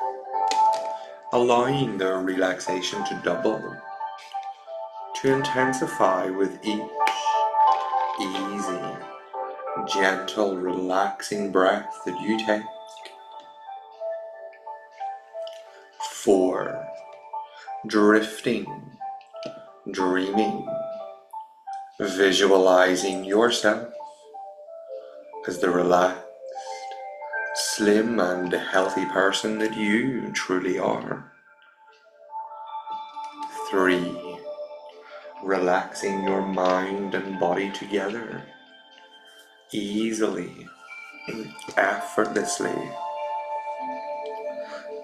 allowing the relaxation to double, to intensify with each easy, gentle, relaxing breath that you take. 4. Drifting, dreaming, visualizing yourself as the relaxed, slim and healthy person that you truly are. 3. Relaxing your mind and body together, easily, effortlessly,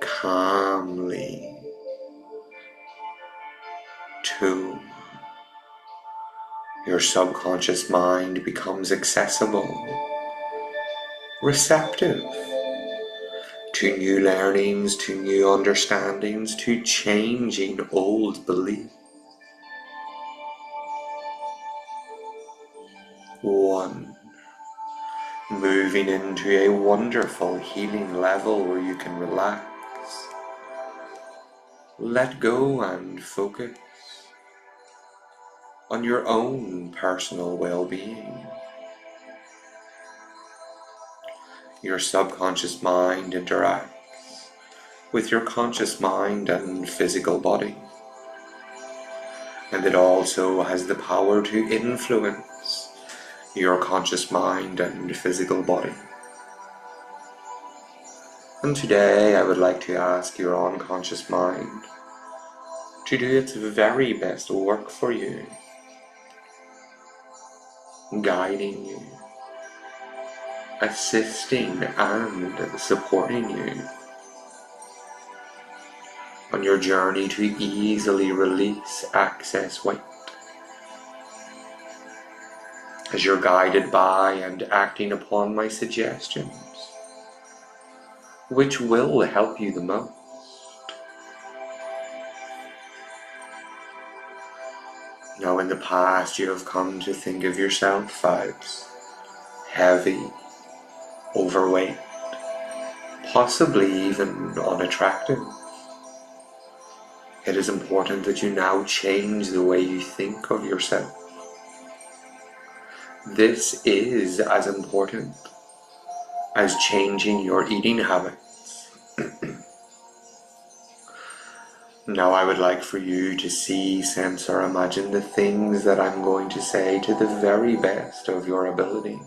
calmly. 2. Your subconscious mind becomes accessible, receptive to new learnings, to new understandings, to changing old beliefs. 1. Moving into a wonderful healing level where you can relax, let go and focus on your own personal well-being. Your subconscious mind interacts with your conscious mind and physical body, and it also has the power to influence your conscious mind and physical body. And today I would like to ask your unconscious mind to do its very best work for you, guiding you, assisting and supporting you on your journey to easily release excess weight, as you're guided by and acting upon my suggestions, which will help you the most. Now, in the past, you have come to think of yourself as heavy, overweight, possibly even unattractive. It is important that you now change the way you think of yourself. This is as important as changing your eating habits. Now I would like for you to see, sense, or imagine the things that I'm going to say to the very best of your ability.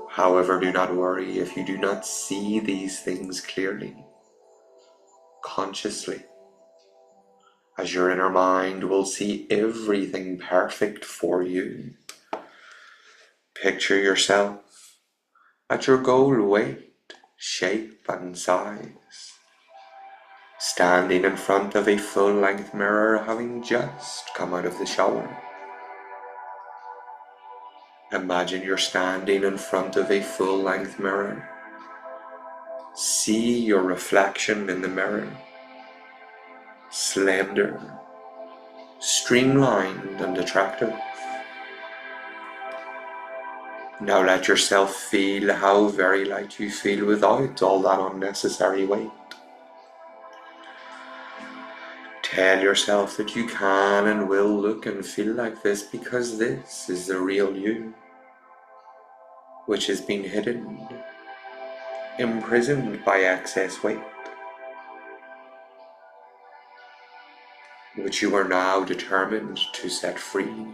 However, do not worry if you do not see these things clearly, consciously, as your inner mind will see everything perfect for you. Picture yourself at your goal weight, shape, and size, standing in front of a full-length mirror, having just come out of the shower. Imagine you're standing in front of a full-length mirror. See your reflection in the mirror, slender, streamlined, and attractive. Now let yourself feel how very light you feel without all that unnecessary weight. Tell yourself that you can and will look and feel like this because this is the real you, which has been hidden, imprisoned by excess weight, which you are now determined to set free.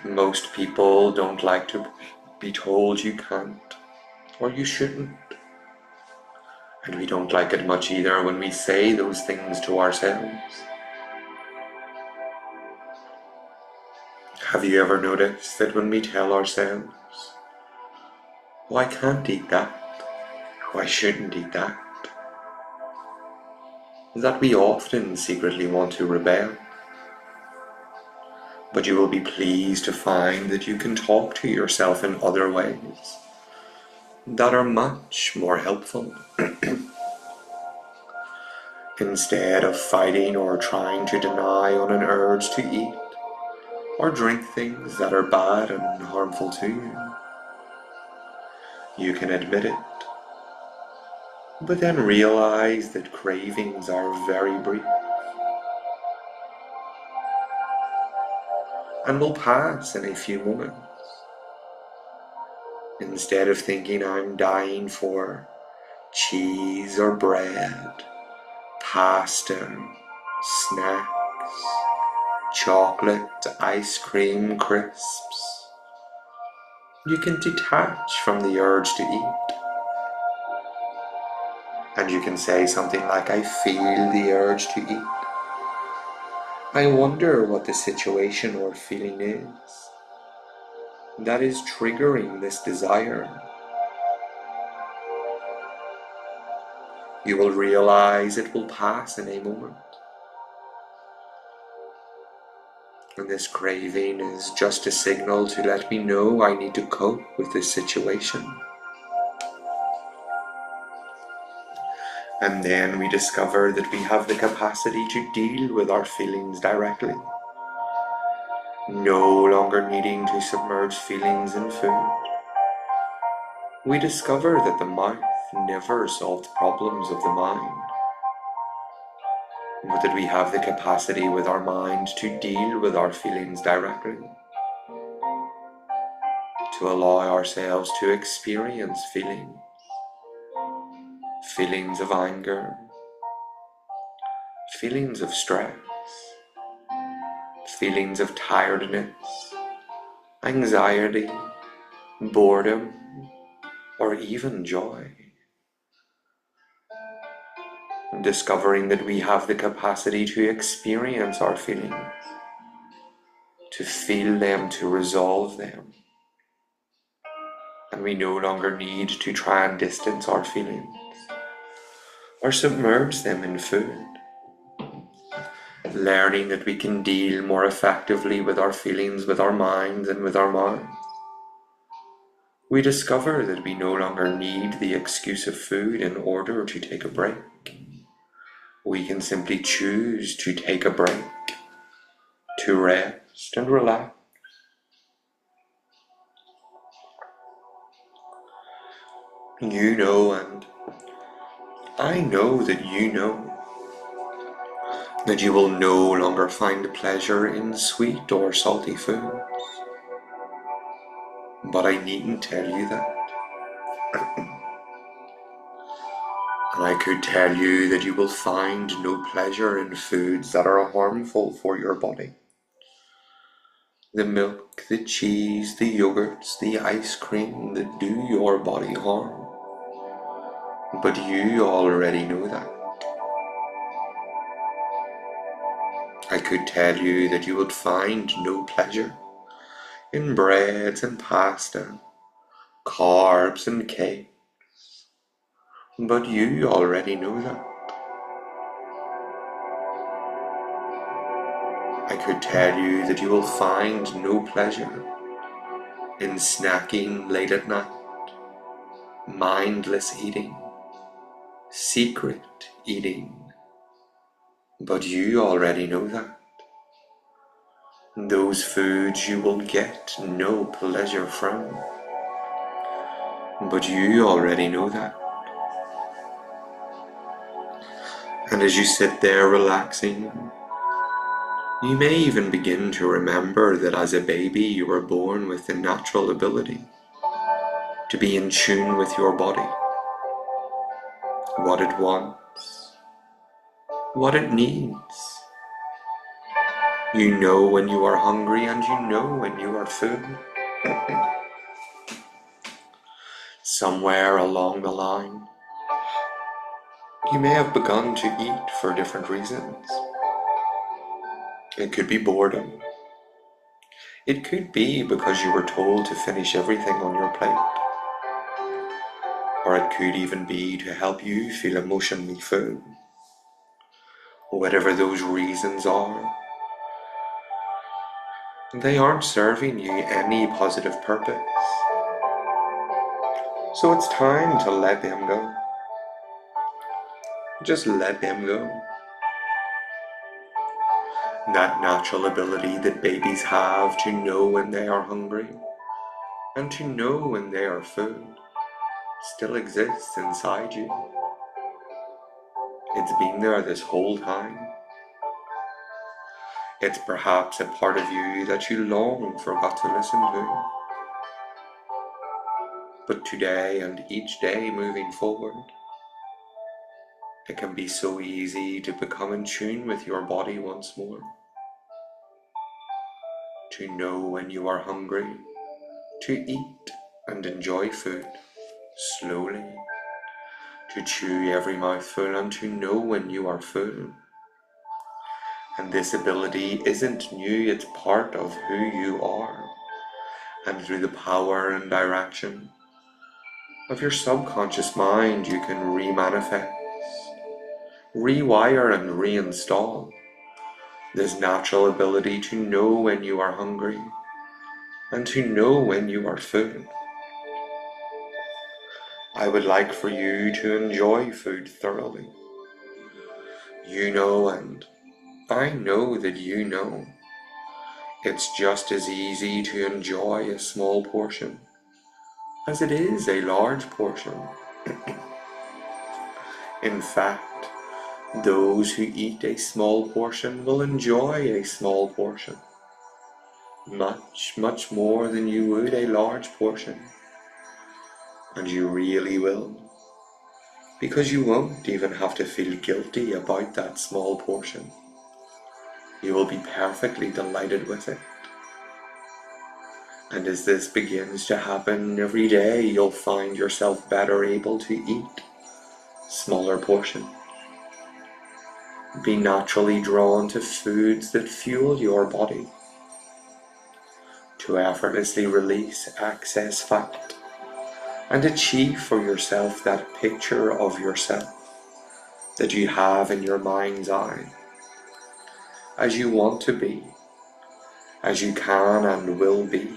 Most people don't like to be told you can't or you shouldn't. And we don't like it much either when we say those things to ourselves. Have you ever noticed that when we tell ourselves, "Oh, I can't eat that, oh, I shouldn't eat that," that we often secretly want to rebel? But you will be pleased to find that you can talk to yourself in other ways that are much more helpful. Instead of fighting or trying to deny on an urge to eat or drink things that are bad and harmful to you, you can admit it, but then realize that cravings are very brief and will pass in a few moments. Instead of thinking I'm dying for cheese or bread, pasta, snacks, chocolate, ice cream, crisps, you can detach from the urge to eat. And you can say something like, I feel the urge to eat. I wonder what the situation or feeling is that is triggering this desire. You will realize it will pass in a moment. And this craving is just a signal to let me know I need to cope with this situation. And then we discover that we have the capacity to deal with our feelings directly, no longer needing to submerge feelings in food. We discover that the mouth never solved problems of the mind, but that we have the capacity with our mind to deal with our feelings directly, to allow ourselves to experience feelings of anger, feelings of stress, feelings of tiredness, anxiety, boredom, or even joy. Discovering that we have the capacity to experience our feelings, to feel them, to resolve them. And we no longer need to try and distance our feelings or submerge them in food. Learning that we can deal more effectively with our feelings, with our minds, and with our mouths. We discover that we no longer need the excuse of food in order to take a break. We can simply choose to take a break, to rest and relax. You know, and I know that you know, that you will no longer find pleasure in sweet or salty foods. But I needn't tell you that. And I could tell you that you will find no pleasure in foods that are harmful for your body. The milk, the cheese, the yogurts, the ice cream that do your body harm. But you already know that. I could tell you that you would find no pleasure in breads and pasta, carbs and cake. But you already know that. I could tell you that you will find no pleasure in snacking late at night, mindless eating, secret eating. But you already know that. Those foods you will get no pleasure from. But you already know that. And as you sit there relaxing, you may even begin to remember that as a baby you were born with the natural ability to be in tune with your body, what it wants, what it needs. You know when you are hungry and you know when you are full. Somewhere along the line, you may have begun to eat for different reasons. It could be boredom. It could be because you were told to finish everything on your plate. Or it could even be to help you feel emotionally full. Whatever those reasons are, they aren't serving you any positive purpose. So it's time to let them go. Just let them go. That natural ability that babies have to know when they are hungry and to know when they are full still exists inside you. It's been there this whole time. It's perhaps a part of you that you long forgot to listen to. But today and each day moving forward, it can be so easy to become in tune with your body once more. To know when you are hungry, to eat and enjoy food slowly, to chew every mouthful and to know when you are full. And this ability isn't new, it's part of who you are. And through the power and direction of your subconscious mind, you can remanifest, rewire and reinstall this natural ability to know when you are hungry and to know when you are full. I would like for you to enjoy food thoroughly. You know, and I know that you know, it's just as easy to enjoy a small portion as it is a large portion. In fact, those who eat a small portion will enjoy a small portion much, much more than you would a large portion. And you really will, because you won't even have to feel guilty about that small portion. You will be perfectly delighted with it. And as this begins to happen every day, you'll find yourself better able to eat smaller portions. Be naturally drawn to foods that fuel your body, to effortlessly release excess fat, and achieve for yourself that picture of yourself that you have in your mind's eye, as you want to be, as you can and will be.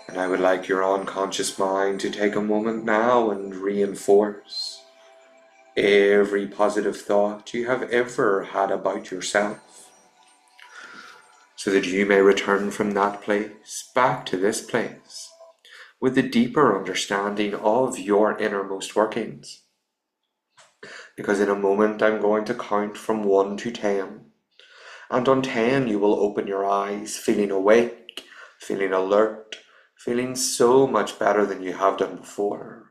And I would like your unconscious mind to take a moment now and reinforce every positive thought you have ever had about yourself, so that you may return from that place back to this place with a deeper understanding of your innermost workings. Because in a moment I'm going to count from 1 to 10, and on 10 you will open your eyes, feeling awake, feeling alert, feeling so much better than you have done before.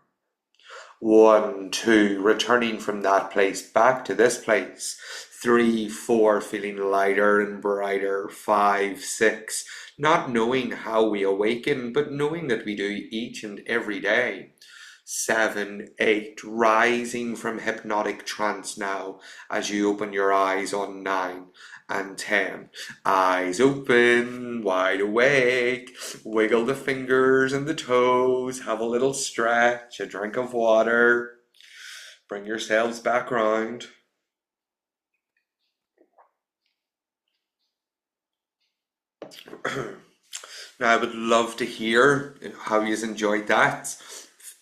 1, 2, returning from that place back to this place. 3, 4, feeling lighter and brighter. 5, 6, not knowing how we awaken, but knowing that we do each and every day. 7, 8, rising from hypnotic trance now as you open your eyes on 9 and 10. Eyes open, wide awake, wiggle the fingers and the toes, have a little stretch, a drink of water, bring yourselves back round. Now I would love to hear how you've enjoyed that.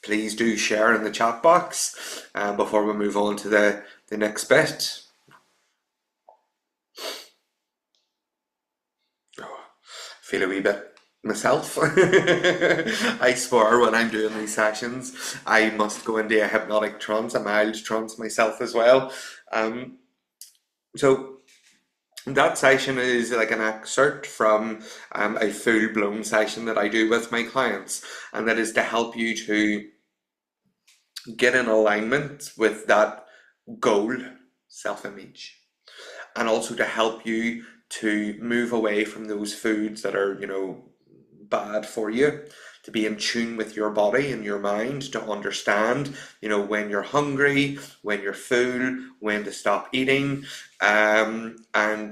Please do share in the chat box before we move on to the next bit. Feel a wee bit myself. I swear when I'm doing these sessions, I must go into a hypnotic trance, a mild trance myself as well. So that session is like an excerpt from a full-blown session that I do with my clients, and that is to help you to get in alignment with that goal, self-image, and also to help you to move away from those foods that are, bad for you, to be in tune with your body and your mind, to understand, when you're hungry, when you're full, when to stop eating, and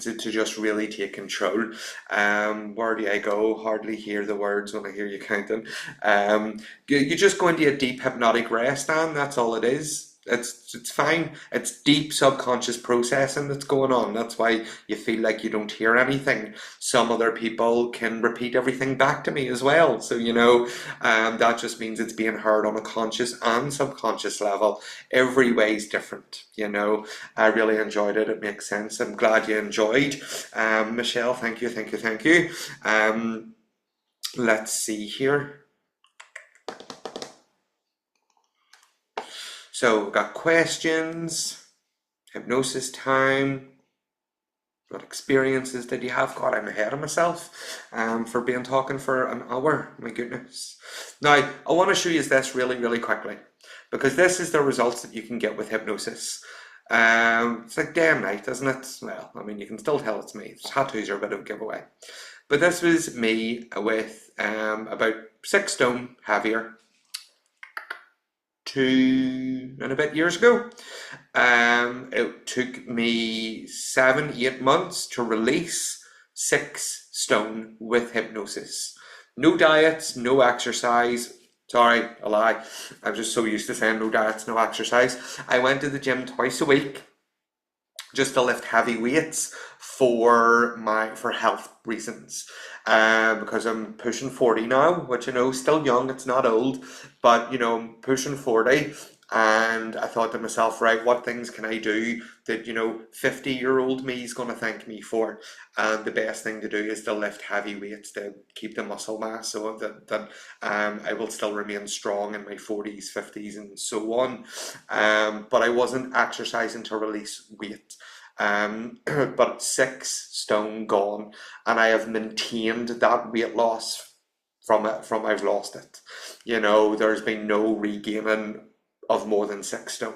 to just really take control. Where do I go? Hardly hear the words when I hear you counting. You just go into a deep hypnotic rest, and that's all it is. It's fine. It's deep subconscious processing that's going on. That's why you feel like you don't hear anything. Some other people can repeat everything back to me as well. So, that just means it's being heard on a conscious and subconscious level. Every way is different, I really enjoyed it. It makes sense. I'm glad you enjoyed. Michelle, thank you, thank you, thank you. Let's see here. So we've got questions, hypnosis time. What experiences did you have? God, I'm ahead of myself for being talking for an hour. My goodness. Now, I want to show you this really, really quickly because this is the results that you can get with hypnosis. It's like day and night, isn't it? Well, I mean, you can still tell it's me. Tattoos are a bit of a giveaway. But this was me with about 6 stone heavier 2 and a bit years ago. It took me 7, 8 months to release 6 stone with hypnosis. No diets, no exercise. Sorry, a lie. I'm just so used to saying no diets, no exercise. I went to the gym twice a week just to lift heavy weights for health reasons. Because I'm pushing 40 now, which still young, it's not old, but I'm pushing 40, and I thought to myself, right, what things can I do that 50-year-old me is going to thank me for? And the best thing to do is to lift heavy weights to keep the muscle mass so that I will still remain strong in my 40s, 50s, and so on. But I wasn't exercising to release weight. But 6 stone gone, and I have maintained that weight loss from I've lost it. There's been no regaining of more than 6 stone.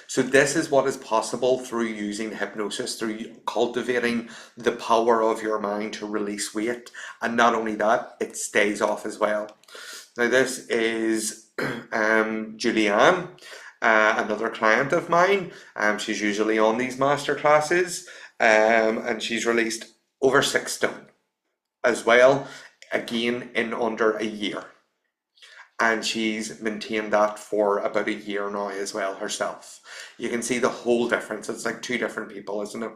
So this is what is possible through using hypnosis, through cultivating the power of your mind to release weight. And not only that, it stays off as well. Now this is Julianne, another client of mine. She's usually on these master classes, and she's released over 6 stone as well, again in under a year. And she's maintained that for about a year now as well herself. You can see the whole difference. It's like 2 different people, isn't it?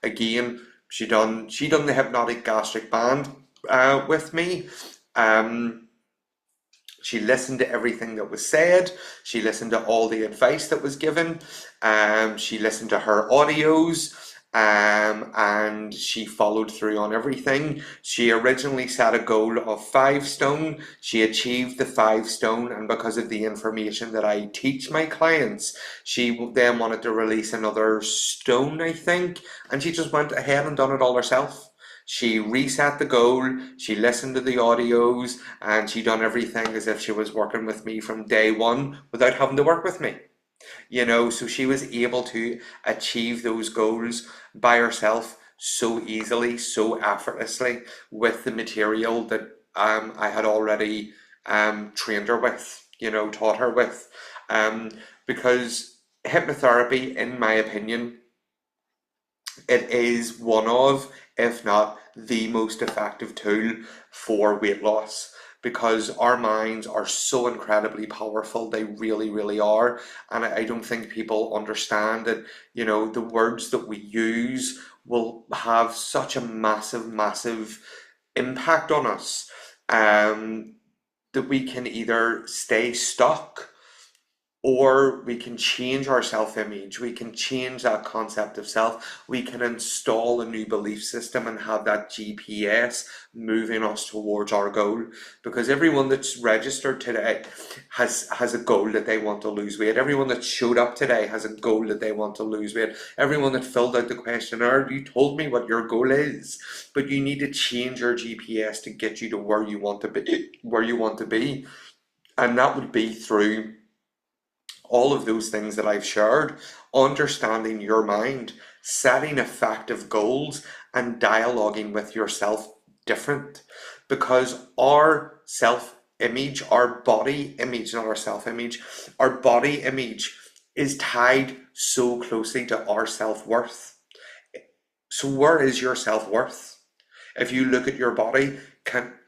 Again, she done the hypnotic gastric band with me. She listened to everything that was said. She listened to all the advice that was given. She listened to her audios. And she followed through on everything. She originally set a goal of 5 stone. She achieved the 5 stone, and because of the information that I teach my clients, she then wanted to release another stone, I think, and she just went ahead and done it all herself. She reset the goal, she listened to the audios, and she done everything as if she was working with me from day one without having to work with me. So she was able to achieve those goals by herself so easily, so effortlessly with the material that I had already trained her with, taught her with. Because hypnotherapy, in my opinion, it is one of, if not the most effective tool for weight loss, because our minds are so incredibly powerful. They really, really are. And I don't think people understand that, the words that we use will have such a massive, massive impact on us, that we can either stay stuck, or we can change our self-image. We can change that concept of self. We can install a new belief system and have that GPS moving us towards our goal. Because everyone that's registered today has a goal that they want to lose weight. Everyone that showed up today has a goal that they want to lose weight. Everyone that filled out the questionnaire, you told me what your goal is, but you need to change your GPS to get you to where you want to be. And that would be through all of those things that I've shared, understanding your mind, setting effective goals, and dialoguing with yourself different. Because our self-image, our body image, not our self-image, our body image is tied so closely to our self-worth. So where is your self-worth? If you look at your body,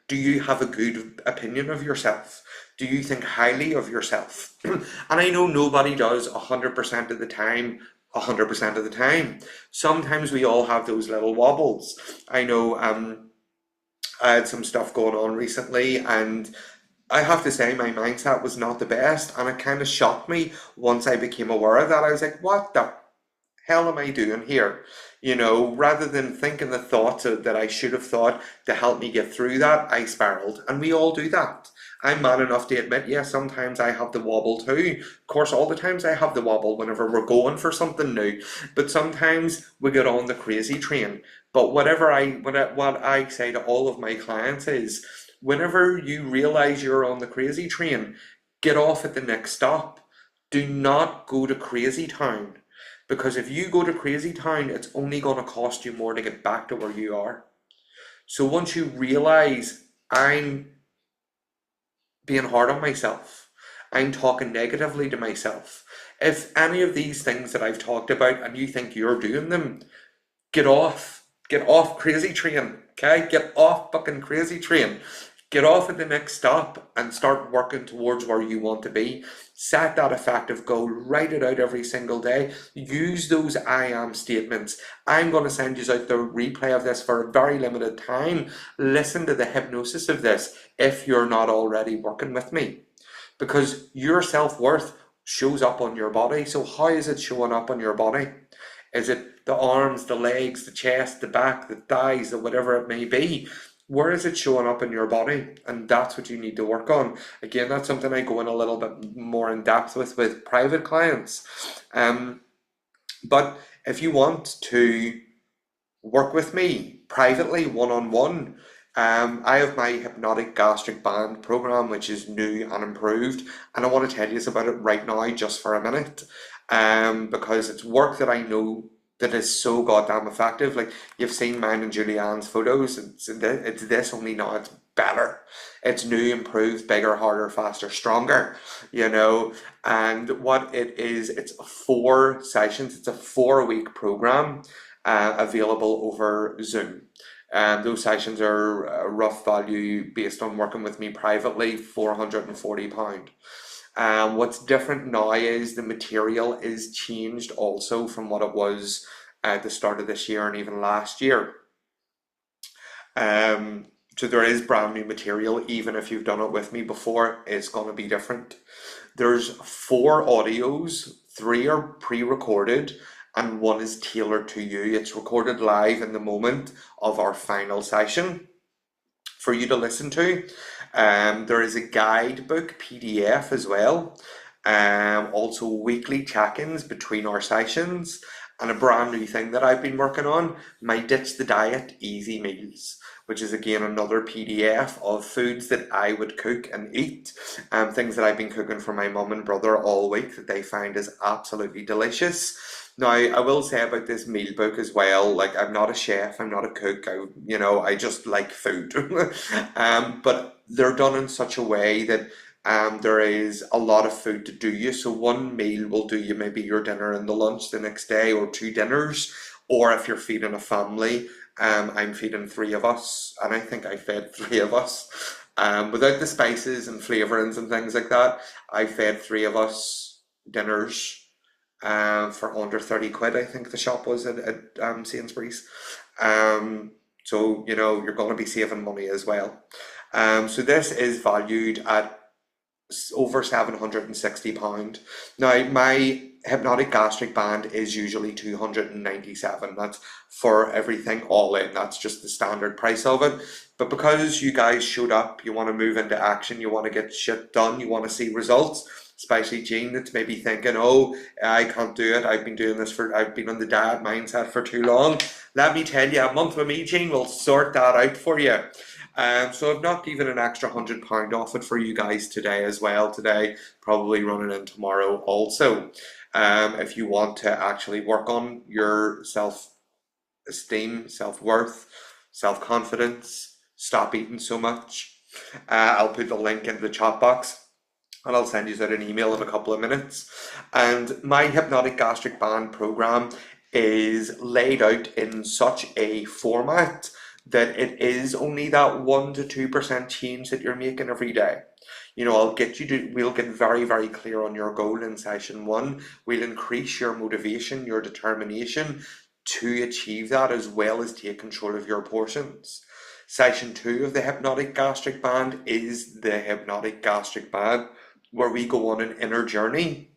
do you have a good opinion of yourself? Do you think highly of yourself? And I know nobody does 100% of the time, 100% of the time. Sometimes we all have those little wobbles. I know I had some stuff going on recently, and I have to say my mindset was not the best, and it kind of shocked me once I became aware of that. I was like, what the hell am I doing here? Rather than thinking the thoughts that I should have thought to help me get through that, I spiraled. And we all do that. I'm man enough to admit, yeah, sometimes I have the wobble too. Of course, all the times I have the wobble whenever we're going for something new, but sometimes we get on the crazy train. But what I say to all of my clients is, whenever you realize you're on the crazy train, get off at the next stop. Do not go to crazy town. Because if you go to crazy town, it's only going to cost you more to get back to where you are. So once you realize I'm being hard on myself, I'm talking negatively to myself. If any of these things that I've talked about and you think you're doing them, get off. Get off crazy train. Okay? Get off fucking crazy train. Get off at the next stop and start working towards where you want to be. Set that effective goal. Write it out every single day. Use those I am statements. I'm going to send you out the replay of this for a very limited time. Listen to the hypnosis of this if you're not already working with me. Because your self-worth shows up on your body. So how is it showing up on your body? Is it the arms, the legs, the chest, the back, the thighs, or whatever it may be? Where is it showing up in your body? And that's what you need to work on. Again, that's something I go in a little bit more in depth with private clients. But if you want to work with me privately, one-on-one, I have my hypnotic gastric band program, which is new and improved, and I want to tell you about it right now, just for a minute, because it's work that I know that is so goddamn effective. Like, you've seen mine and Julianne's photos. It's this, only now it's better. It's new, improved, bigger, harder, faster, stronger. You know, and what it is, it's 4 sessions. It's a 4-week program available over Zoom. Those sessions are a rough value based on working with me privately, £440. What's different now is the material is changed also from what it was at the start of this year and even last year. So there is brand new material, even if you've done it with me before, it's going to be different. There's 4 audios, 3 are pre-recorded, and 1 is tailored to you. It's recorded live in the moment of our final session for you to listen to. There is a guidebook PDF as well. Also weekly check-ins between our sessions, and a brand new thing that I've been working on, my Ditch the Diet Easy Meals, which is again another PDF of foods that I would cook and eat, things that I've been cooking for my mum and brother all week that they find is absolutely delicious. Now, I will say about this meal book as well, like, I'm not a chef, I'm not a cook, I just like food. But they're done in such a way that there is a lot of food to do you. So one meal will do you maybe your dinner and the lunch the next day, or 2 dinners, or if you're feeding a family, I'm feeding 3 of us, and I think I fed 3 of us. Without the spices and flavourings and things like that, I fed 3 of us dinners for under 30 quid, I think the shop was at Sainsbury's. So, you're going to be saving money as well. So this is valued at over £760. Now, my hypnotic gastric band is usually 297. That's for everything all in. That's just the standard price of it. But because you guys showed up, you want to move into action, you want to get shit done, you want to see results, especially Jean that's maybe thinking, oh, I can't do it, I've been on the diet mindset for too long. Let me tell you, a month with me, Jean, will sort that out for you. So I've knocked even an extra £100 off it for you guys today as well. Today, probably running in tomorrow also. If you want to actually work on your self-esteem, self-worth, self-confidence, stop eating so much, I'll put the link in the chat box, and I'll send you out an email in a couple of minutes. And my hypnotic gastric band program is laid out in such a format that it is only that 1 to 2% change that you're making every day. We'll get very, very clear on your goal in session 1. We'll increase your motivation, your determination to achieve that, as well as take control of your portions. Session 2 of the hypnotic gastric band is the hypnotic gastric band, where we go on an inner journey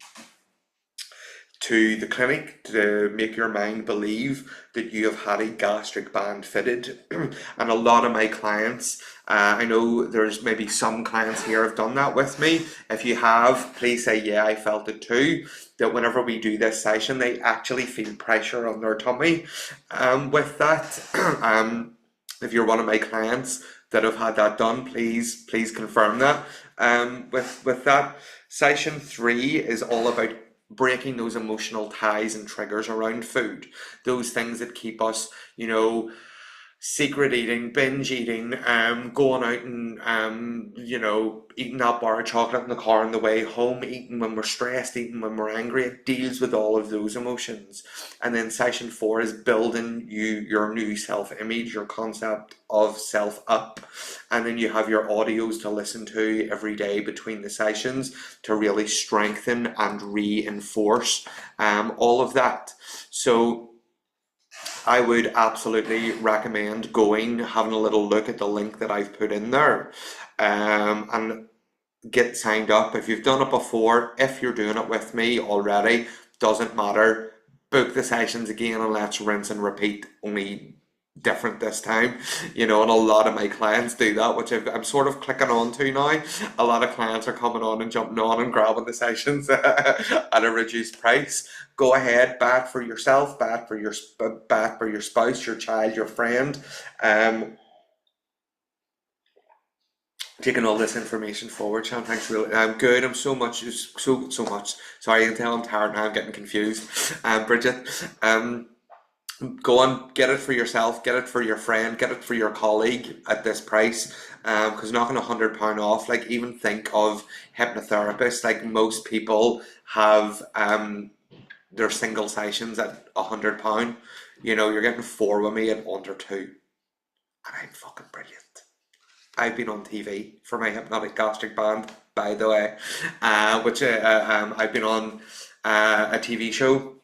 to the clinic to make your mind believe that you have had a gastric band fitted. And a lot of my clients, I know there's maybe some clients here have done that with me. If you have, please say, yeah, I felt it too. That whenever we do this session, they actually feel pressure on their tummy with that. If you're one of my clients that have had that done, please confirm that. With that, session 3 is all about breaking those emotional ties and triggers around food, those things that keep us, secret eating, binge eating, going out and eating that bar of chocolate in the car on the way home, eating when we're stressed, eating when we're angry. It deals with all of those emotions. And then session 4 is building your new self-image, your concept of self up. And then you have your audios to listen to every day between the sessions to really strengthen and reinforce all of that. So I would absolutely recommend having a little look at the link that I've put in there, and get signed up. If you've done it before, if you're doing it with me already, doesn't matter. Book the sessions again and let's rinse and repeat, only different this time, and a lot of my clients do that, which I'm sort of clicking on to now. A lot of clients are coming on and jumping on and grabbing the sessions at a reduced price. Go ahead, bat for yourself, bat for your spouse, your child, your friend. Taking all this information forward, Sean. Thanks, really. I'm good. I'm so much. Sorry, you can tell I'm tired now. I'm getting confused. Bridget, go on, get it for yourself, get it for your friend, get it for your colleague at this price, because knocking £100 off, like, even think of hypnotherapists. Like, most people have their single sessions at £100. You're getting 4 with me at under 2, and I'm fucking brilliant. I've been on TV for my hypnotic gastric band, by the way, which I've been on a TV show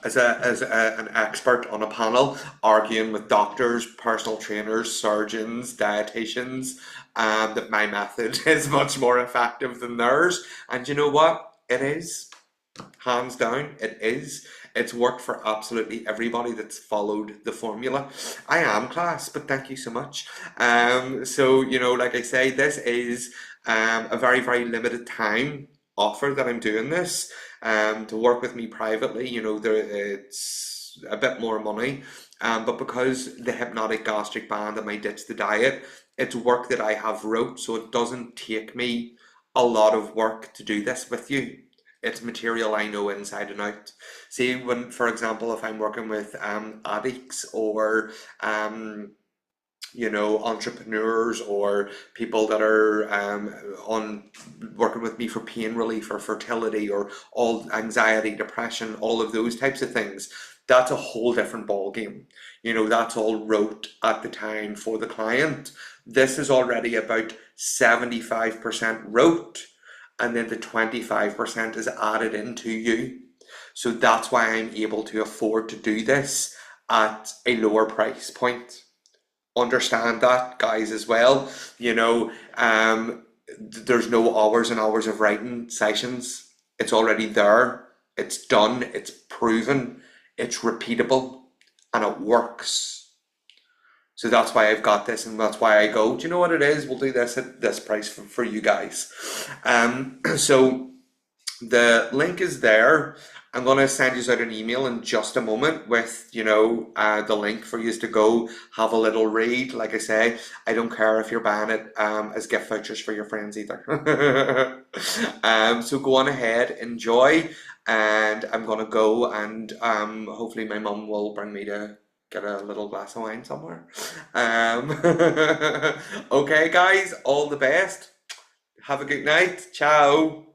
as an expert on a panel, arguing with doctors, personal trainers, surgeons, dietitians, that my method is much more effective than theirs. And you know what? It is. Hands down, it is. It's worked for absolutely everybody that's followed the formula. I am class, but thank you so much. So, like I say, this is a very, very limited time offer that I'm doing this. To work with me privately, it's a bit more money, but because the hypnotic gastric band and my Ditch the Diet, it's work that I have wrote, so it doesn't take me a lot of work to do this with you. It's material I know inside and out. See, when, for example, if I'm working with addicts or entrepreneurs or people that are working with me for pain relief or fertility or all anxiety, depression, all of those types of things, that's a whole different ball game. That's all wrote at the time for the client. This is already about 75% wrote, and then the 25% is added into you. So that's why I'm able to afford to do this at a lower price point. Understand that, guys, as well. There's no hours and hours of writing sessions. It's already there. It's done. It's proven. It's repeatable, and it works. So that's why I've got this, and that's why I go, do you know what it is? We'll do this at this price for you guys. So the link is there. I'm going to send you out an email in just a moment with, the link for you to go have a little read. Like I say, I don't care if you're buying it as gift vouchers for your friends either. So go on ahead, enjoy, and I'm going to go, and hopefully my mum will bring me to get a little glass of wine somewhere. Okay, guys, all the best. Have a good night. Ciao.